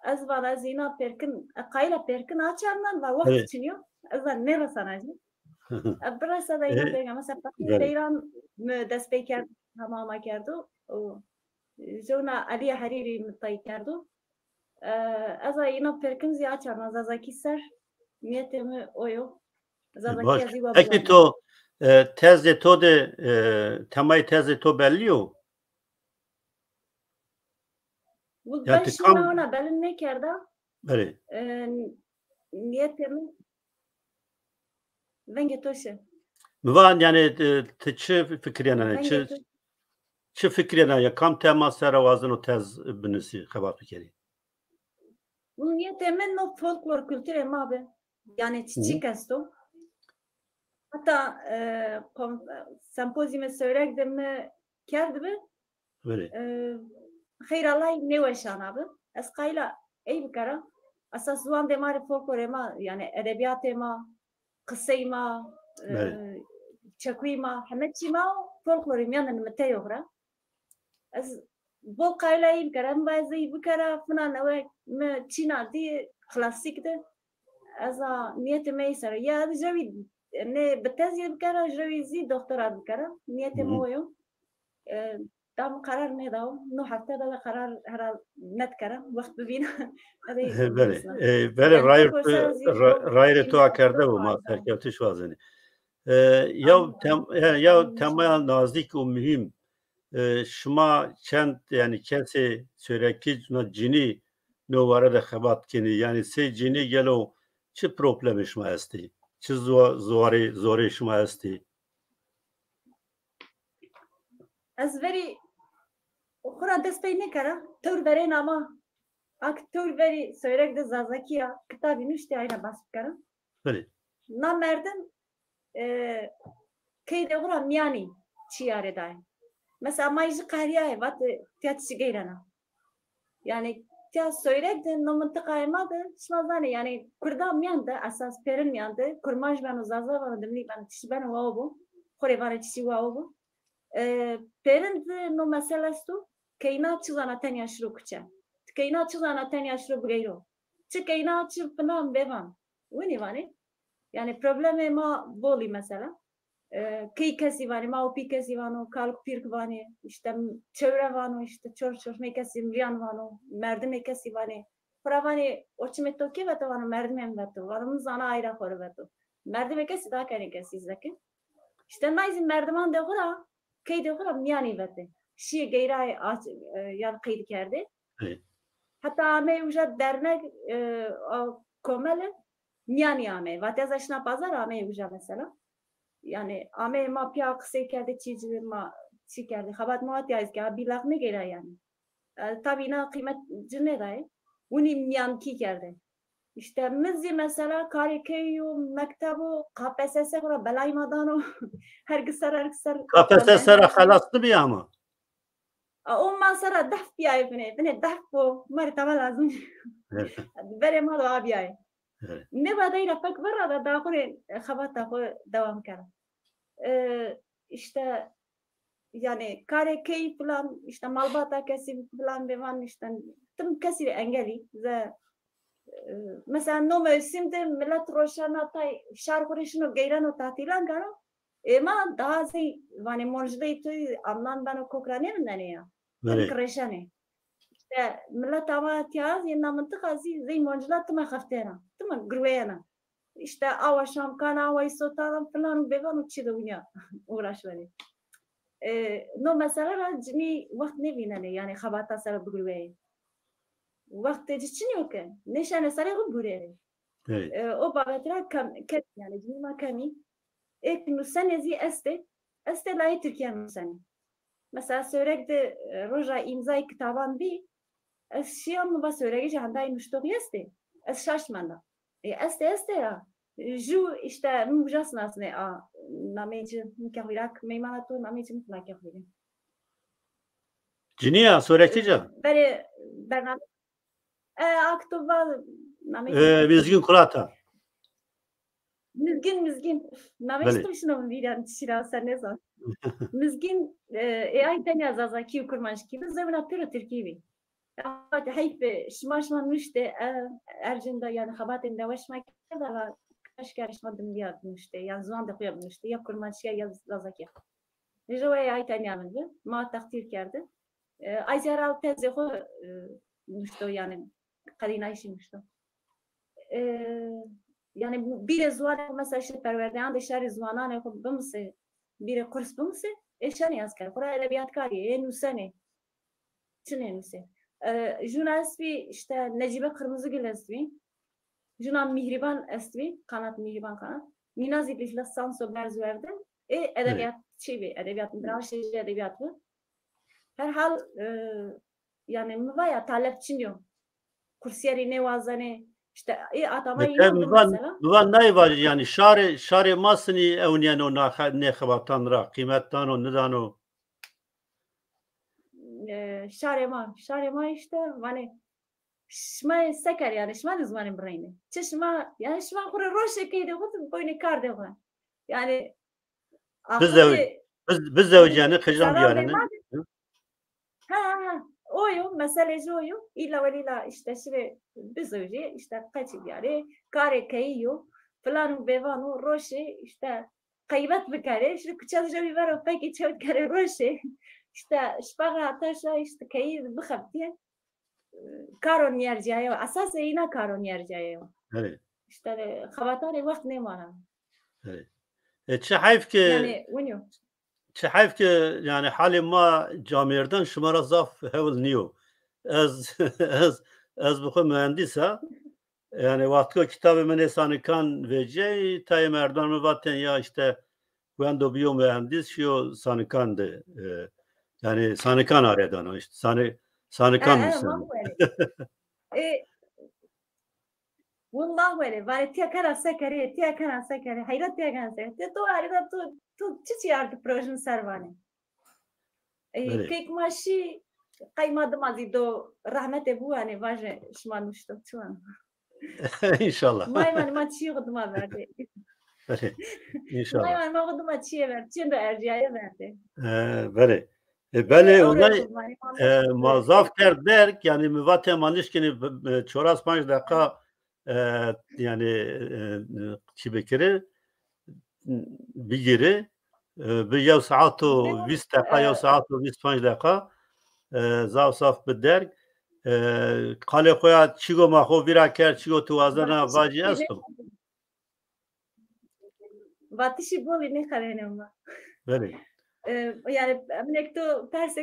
Az valla zina perkin kayla perkin açarman ve vakit çiniyor. Azdan ne rasanacı? Burası da ina perkin. Mesela İran desteker hamama kerdu. Jona Ali Hariri mutay kerdu. از اینا پرکن زیاد چرنا زازاکی سر نیتم اویو زازاکی زیبا بود. Peki to tezi to de temay tezi to belliyor. Bu başına ona belli ne kerdi? Evet. Niyetim venge toşe. Müvan yani çi fikriyana çi fikriyana ya kam tema sera vazın o tez binisi xabar fikri. Bu niyetemin o folklor kültürü mi abi? Yani çiçek esto. Hatta sempozyumu söylerdim mi kerdi mi? Evet. Hayralay ne veşan abi? Eskayla ey bir kara. Asas zuan demari folklor ema yani edebiyat ema, kısayma, çakuyma, hemetçima folklor ema yani mete yokra. از بول قایلایی بکرم وایزی بکرم فنان اوه ما چینا دی کلاسیک ده از نیت میسر یا جوی نه بتزی بکرم جوی زی دکترات بکرم نیت مویو دام قرار نداو نو هفته داده قرار هر نت کردم وقت ببینم بله رای تو کرده و ما ترکیبتش وازنه یا تمام نزدیک و مهم شما چند یعنی کسی سرکی جنی نو وارد خبات کنی یعنی سه جنی گلو چه پروبلم شما هستی چه زوری شما هستی از وری خورا دست پی نکرم تور بری نما اکتور بری سویرک ده زازکیا کتابی نوشتی اینا بس بکرم بله نامردم کی ده خورا میانی چیاره دای مثلا مایز قریه وقت تیات سیگیرنا yani ya söyledi no منطقه ما ده شما زنی yani کردام میانده اساس پرن میانده کرماش بانو زازا بانو دمنی بانو چیزی بانو واو بو خوری بانو چیزی واو بو پرن no mesele stu که اینا چیزانا تنیا شروع کچه که اینا چیزانا تنیا شروع بگیرو چه که اینا چی بنام ببان ونی وانی yani problem ما بولی مثلا کی کسی وانی ما و پی کسی وانو کالک پیرک وانی işte çevre vano işte çor mekesi milyan vano merdi mekesi vani para vani oçmeto ki veto vano merdi mem veto vano zana ayra koru veto merdi mekesi daha kani kesi zeki işte nayzin merdivan de hora ki de hora miyani vete şi geyra yan kıydı kerdi hatta ame uja dernek komele miyani ame vatez aşna pazar ame uja mesela yani ame ma pya kısa kerdi çiğci ma çi kerdi xabat muat yaz ki bir laf ne gera yani tabii na kıymet cine day uni miyan ki kerdi işte mizzi mesela karikeyu mektebu KPSS kura belaymadano her kısar KPSS خلاص bir ama o masara daf bir ay bine daf bu mari tamam lazım bere ma da abi ay ne badayla fak barra da dakore xabat da devam kara işte yani kare keyif falan işte malbata kesip falan bevan işte tüm kesir engeli ve mesela no mevsimde millet roşana tay şarkıreşino geyrano tatilan karo ama daha şey yani monjda ito amman bana kokrane mi ne ya kreşane işte millet ama tiyaz yena mantık azi zey monjda tuma haftena tuma gruyana işte avaşam kana avaysotan falan bevan uçido unya uğraşları no mesela cini vakt ne binane yani xabata sara bugurwe vakt için yok neşane sara bugure o bagatira kam ket yani cini makami ek nusanezi este lay Türkiye nusani mesela söyledi roja imzay kitaban bi eşya mı bas söyledi handay müşteri este es şaşmanda este ya ju işte mujasna asne a nameci mkahirak meymanato nameci mkahirak Ciniya söyletice beri bernam aktuba nameci bizgin kulata mizgin nameci tuşuna bilen şira sen ne zan mizgin ay tane azazaki kurmanş ki biz zemina piro Türkiye hadi hayf şmaşman müşte ercinde yani habatin devaşmak da karışmadım diye atmıştı. Yani zaman da koyabilirdi. Ya kurmaşya ya lazaki. Rijoya ay tane amıldı. Ma takdir kerdi. Ay zara teze ho müşto yani kadına işmişti. Yani bir zuan mesela şey perverdeyan de şer zuanan ne bımsı bir kurs bımsı eşan yazkar. Kura edebiyat kariye nusane. Çine nuse. Jurnalistvi işte Necibe Kırmızıgül esvi. Juna Mihriban esvi, kanat Mihriban kanat. Nina Zibli Sanso berz verdi. Edebiyat çevi, edebiyat branşı edebiyatı. Her hal yani müvaya talep çiniyor. Kursiyeri ne vazane işte atamayı mesela. Müvan ne var yani şare masni evniyen o ne xabatan ra kıymetten o neden o şarema işte hani şma seker yani şma dizmanı brayne çeşma yani şma kuru roşe kıydı kutu boynu kardı var yani biz de yani kıcam yani Ha, oyu meseleci oyu illa ve illa işte şimdi biz önce işte kaçı yani kare kayıyor falan bevano roşe işte kaybet bir kare işte kıçalıca bir var o peki çok kare roşe işte şpaga ataşa işte kayı bu kaptiye karon yerciye asas yine karon yerciye Evet. işte xabatari vakt ne var Evet. Çi hayf ki yani uniyo çi hayf ki yani hali ma camiyerden şumara zaf hevil niyo. Ez bu mühendisa yani vakti kitabı men kan vece tayım Erdoğan mı vaten ya işte ben de biyo mühendis şu sanıkandı. Yani sanıkan aradan o işte sanıkan mısın? والله ولی ولی تیا کرا سکری حیرت تیا کرا سکری تو آره تو چی چیارد پروژن سروانه کیک ماشی قیمت مازی دو رحمت بوانه واجه شما نشتم چون İnşallah. ما چی قدما verdi İnşallah. ما قدما چیه verdi چند erciyaya verdi Böyle. Böyle olay mazaf derk yani müvate manişkini çoras 5 dakika yani çibekiri bigiri bir yav saatu 20 dakika yav saatu 25 dakika zaf saf bederk kale koya çigo maho vira ker çigo tuvazana vaji astum. Vatişi boli ne karenem var. Böyle. Yani amnekto pers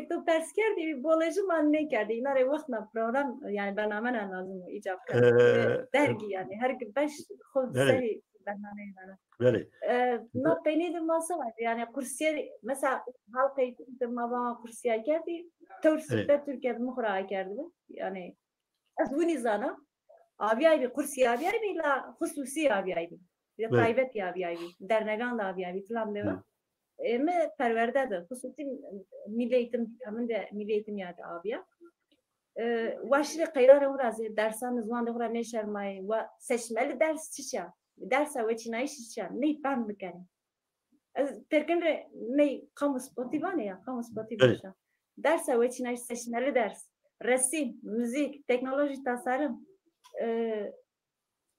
kerdi bir bolajı man ne kerdi. İnare vaktna program yani bername lazım icap kerdi. Dergi yani her gün beş khod seri bername yani. Böyle. Na peyni de masa var yani kursiyer mesela halk eğitimde mabama kursiyer kerdi. Tavsiye Türkiye'de muhra kerdi yani. Az bu nizana abi ay bir kursiyer abi ay bir la hususi abi ay bir. Ya private ya abi ay bir. Dernegan da abi ay bir falan değil mi? Me perverdedir. Hususi milli eğitim, hemen de milli eğitim yadı abiye. Vaşri kayrar uğrazı dersan zvan da ne şermay ve seçmeli ders çişa. Dersa ve çinayı çişa. Ne ben bikerim. Terkenre ne kamu spoti var ya kamu spoti başa. Dersa ve çinayı seçmeli ders. Resim, müzik, teknoloji tasarım,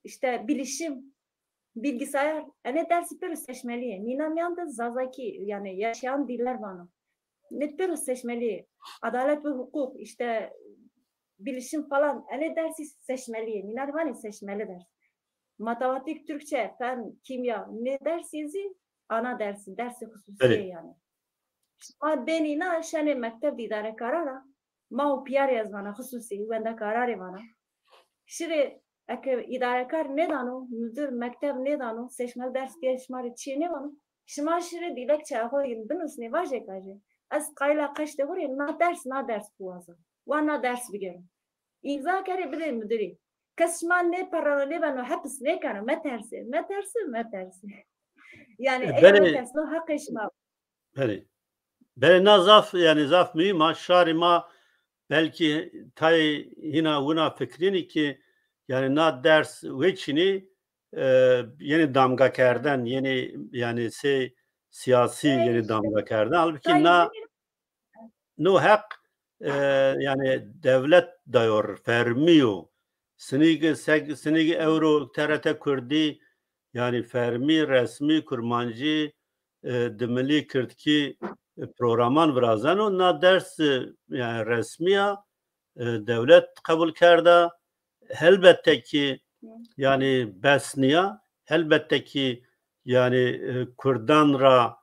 işte bilişim, bilgisayar, ne dersi böyle seçmeli. Ninamyan da zazaki, yani yaşayan diller bana. Ne böyle seçmeli. Adalet ve hukuk, işte bilişim falan, ne dersi seçmeli. Ninamyan seçmeli ders. Matematik, Türkçe, fen, kimya, ne dersizi? Ana dersi hususiye yani. Ma denina şene mektep didare karara. Ma o piyar yazmana hususi, venda karare bana. Şimdi eğer idarekar ne dano, müdür mektep ne dano, seçmeli ders geçmeli çiğ ne dano. Şima şimdi dilekçe ahoyin binus ne vaje kaje. Az kayla kaçtı hori na ders buaza. Wa na ders bigerim. İmza kere bile müdürü. Kasman ne paralı ne bana hapis ne kana metersi. Yani eğer metersi no hak işma. Böyle. Ben nazaf yani zaf mühim ha şarima belki tay yine buna fikrini ki yani na ders veçini yeni damga kerden yeni yani siyasi yeni damga kerden halbuki na no hak yani devlet dayor fermiyo sinigi euro TRT Kurdi yani fermi resmi kurmancı demeli Kürtki programan birazdan o na ders yani resmiye devlet kabul kerda elbette ki yani besniye elbette ki yani Kurdan ra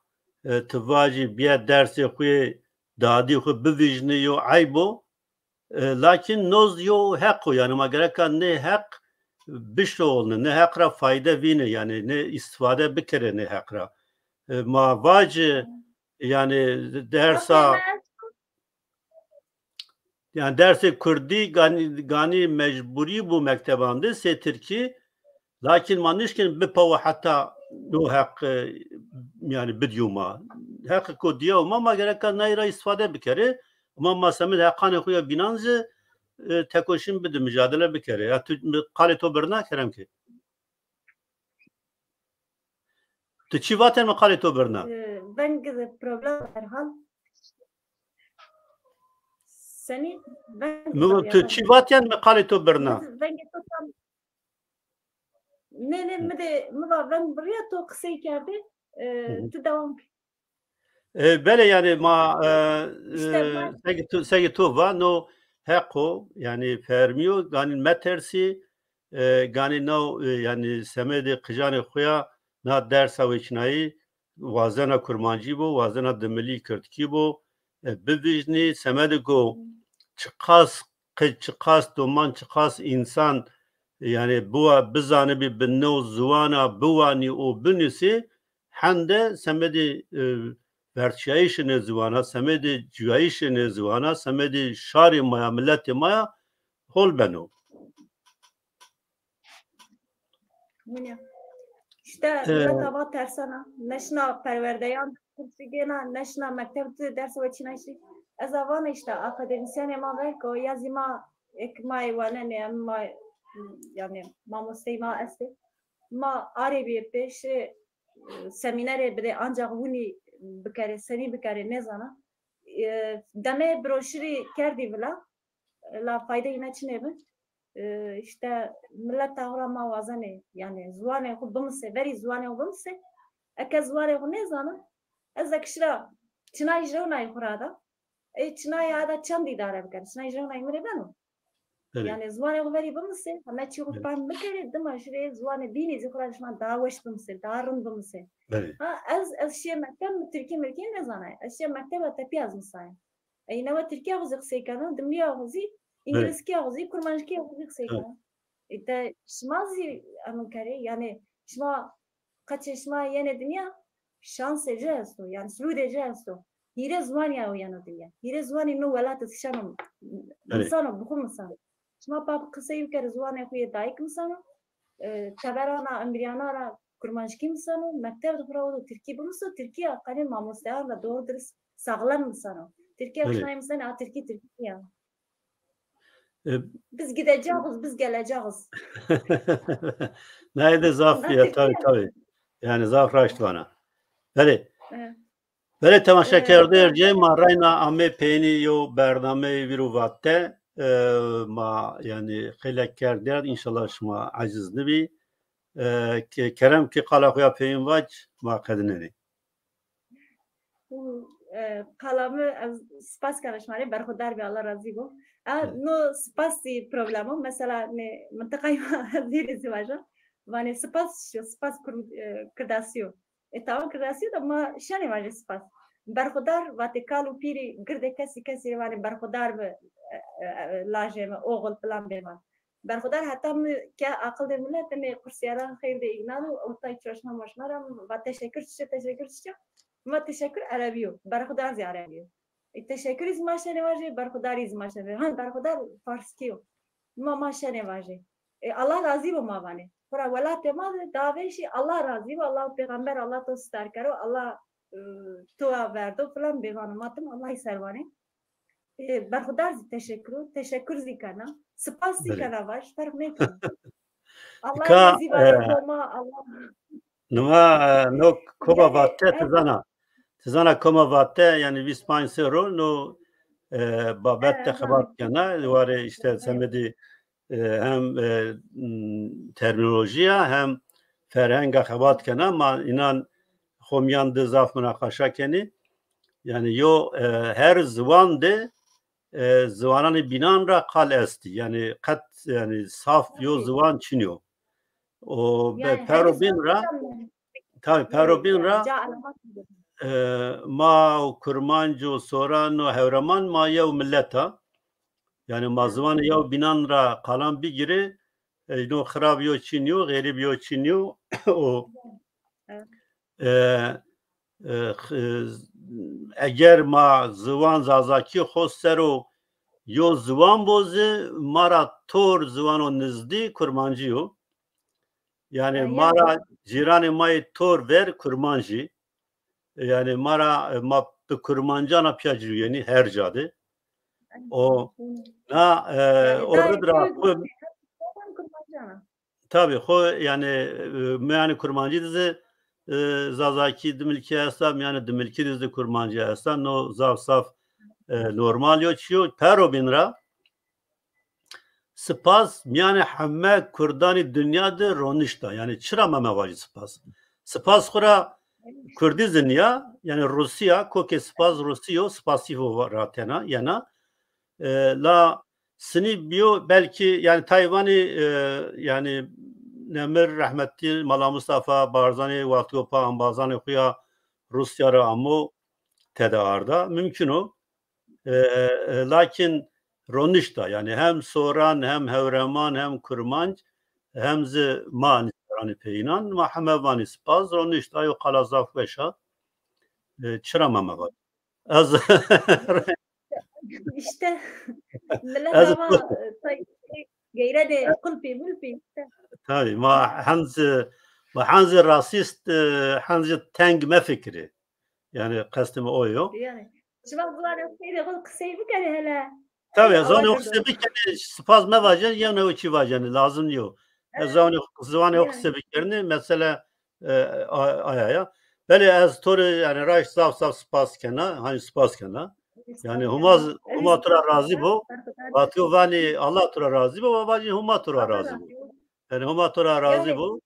tıvacı bir dersi kuyu dadi ku bivijniyo aybo lakin noz yo hakkı yani ma gereken ne hak bişoğlu ne hakra fayda vine yani ne istifade bikere ne hakra ma vacı yani dersa yani dersi Kurdi gani mecburi bu mektebandı setir ki lakin manişkin bipava hatta no hak yani bidyuma hak ko diyoma ma gereken neyra istifade bikere ama masamid hakkane kuya binanzı tekoşin bidi mücadele bikere ya kale to birna kerem ki tu çi vaten mi kale to birna Ben gibi problem herhal Seni ben Tu çivatyen mi kali to birna? ben tam ne ben buraya to kısayı kerdi. Tu devam. Böyle yani ma İşte ben segi tu va no heko yani fermiyo gani metersi gani no yani semedi kıjani xuya na dersa veçnayı vazena kurmancı bu vazena demeli kırtki bu bivijni semedi go çıkas duman çıkas insan yani bu bizanı bir binno zuvana buani o binisi hande semedi verçayışını zuvana semedi cüyayışını zuvana semedi şari maya milleti maya hol beno. İşte millet hava tersana neşna perverdeyan kursigena neşna mektepte ders ve çinayşi az avan işte akademisyen ema verko yazıma ekmay ve ne ama yani mamosteyma esti ma arabi peş seminere bile ancak bunu bikare seni bikare ne zana deme broşürü kerdi vela la fayda yine çine mi işte millet tavra mavazane yani zuane ku bimse veri zuane ku bimse eke zuane ku ne zana ez ekşira çinay jona kurada çinay ada çandi dara bikare çinay jona imre banu yani zuane ku veri bimse ama çiğ pan bikare dama şire zuane dini zikrajman daveş bimse darun bimse az şey mektep Türkiye merkezi ne zana az şey mektep tapiyaz misal aynı Türkiye uzak sekanı dünya uzi İngilizce ağzı, Kurmanca ağzı sekan. İşte şmazı Amerika'ya yani şma kaç şma yeni dünya şans edeceğiz to yani sürü edeceğiz to. Hire zaman ya uyanı dünya. Hire zaman ino velat şanım. İnsanı bu insan. Şma pap kısa yukarı zaman ya kuye daik insanı. Taberana Amerikanlara Kurmanca insanı. Mektep de kurulu Türkiye bu musu Türkiye kanın mamustayarla doğru dürüst sağlam insanı. Türkiye kışnayım insanı Türkiye. Biz gideceğiz, biz geleceğiz. Neydi zaf ya tabii. Yani zaf raştvana. Böyle temaşa kerdi ma rayna ame peyni yo bername viruvatte ma yani xelek kerdi inşallah şuma aziz nebi kerem ki qala xuya peyin vac ma qedineni. Kalamı spas karışmari berxudar bi Allah razı bu. No spasi problemu mesela ne منطقه هذه الزواج وانه سپاس کرداسیو اتاو کرداسیو ما شانی واجه سپاس برخودار واتیکالو پیری گرده کسی وانه برخودار به لاجه اوغل پلان بیمان برخودار حتی که عقل ده ملت نه قرسیاران خیر ده ایگنانو اوتای چشما مشمارم و تشکر چه ما تشکر عربیو برخودار زی عربیو تشکر از ماشین واژه برخوداری از ماشین هن برخودار فارسیو ما ماشین واژه الله راضی با ما وانه پر ولات ما داویشی الله راضی و الله پیغمبر الله تو ستار کرو الله تو وردو فلان بیوانه ماتم الله سروانه برخودار تشکر زی کنا سپاس زی کنا واش فرق نکنه الله راضی با ما الله نو کوبا واته تزانا کما واته yani 25 euro no babet xabat kana var işte semedi hem terminolojiye hem ferhenga xabat kana ama inan xomyandı zaf münakaşa keni yani yo her zvandı zvanani binan ra kal esti yani kat yani saf yo zvan çiniyor o perobin ra tabii perobin ra ما kurmancı soran hevraman ma yev milleta yani mazvan yev binan ra kalan bir giri no xrab yo çiniyor garip yo çiniyor o eğer ma zvan zazaki xosero yo zvan bozu mara tor zvan o nizdi kurmancı yo yani mara ciran may tor ver kurmancı yani mara ma kurmancana piyacı yani her cadı o na orada tabii o yani kurmancı dizi zazaki dimilki hesam yani dimilki dizi kurmancı hesam no zaf normal yo çiyo pero binra spas yani hemme Kurdani dünyada ronişta yani çıra memevacı spas kura Kurdizm ya yani Rusya koke spas Rusya spasivo ratena yana la seni biyo belki yani Tayvan'ı yani Nemir rahmetli Mala Mustafa Barzani Vatgopa Ambazani Kuya Rusya'ra amu tedaarda mümkün o. Lakin ronişta yani hem soran hem hevreman hem kurmanç hem ze mani yani peynan ma hemevani spaz ronişta yo kalazaf veşa çıramama var. Az İşte millet ama gayre de kulpi mulpi. tabii ma hanzi rasist hanzi teng me fikri yani kastım o yo. Yani şimdi bunlar şeyde kısayı bir kere hele. Tabii zaten o kısmı bir kere spaz me vajen yani o çi vajen lazım yok. Zaten o kısmı bir kere mesela ayaya. Böyle az toru yani raş saf spaz kena hani spaz kena. Yani huma tura razı bu. Batı vani Allah tura razı bu. Vaji huma tura razı bu. Yani huma tura razı bu.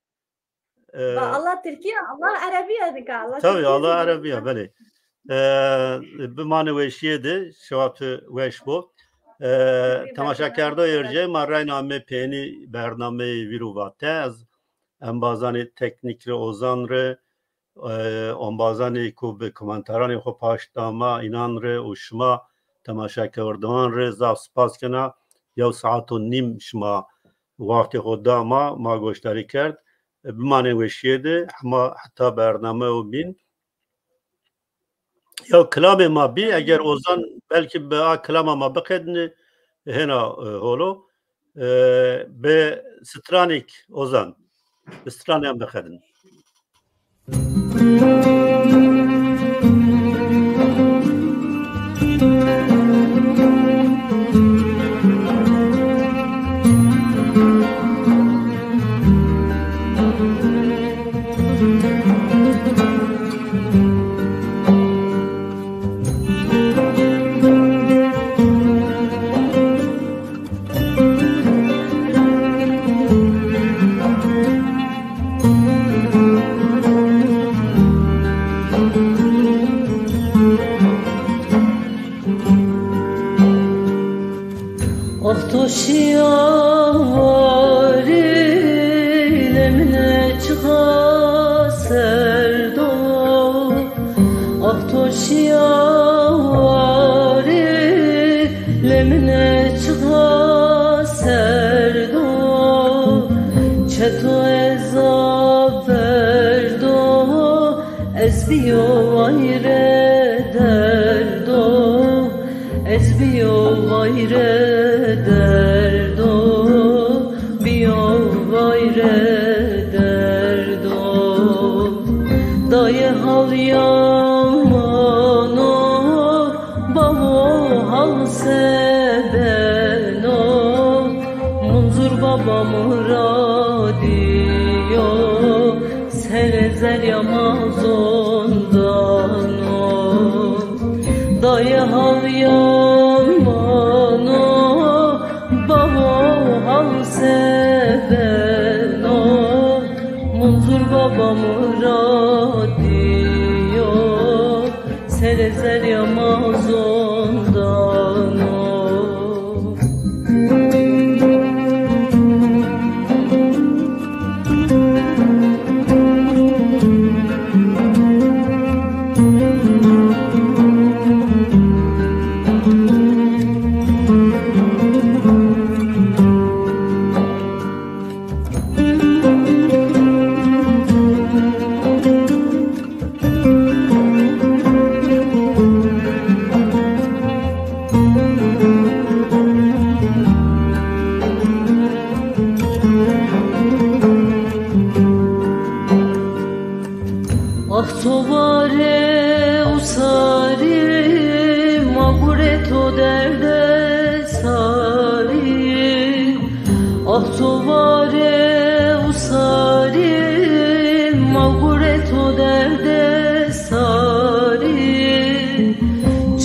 Allah Türkiye, Allah Arabiya dika. Tabii Allah Arabiya böyle. Bu mani veşiydi. Şuatı veş bu. Tamaşakarda yerce marrayname peyni bername viruvate az ambazani teknikli ozanre ambazani ku be komentarani xo paştama inanre uşma tamaşakardan zaf spaskena yav saatun nim şma vakti xodama ma goştari kerd bimane veşiyedi ama hatta bername o bin ya kelame ma bi eğer ozan belki be kelama ma bekedni hena holo be stranik ozan stranem bekedin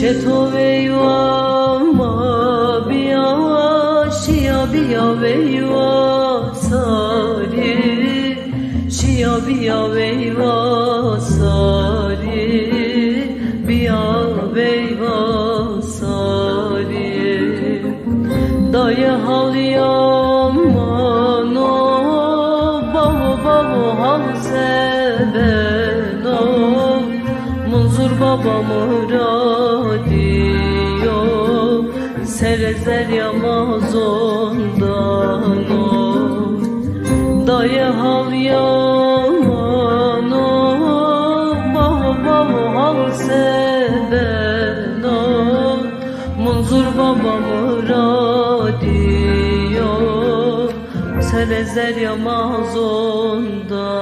Çeto ve yuva Bia bia veyva sari, bia veyva sari. Dayı hal yaman o, bavu bavu hal seven o. Munzur baba muradiyo, serezer yamaz ondan o. Dayı hal yaman o, bavu bavu hal seven o. Munzur baba muradiyo, serezer yamaz ondan.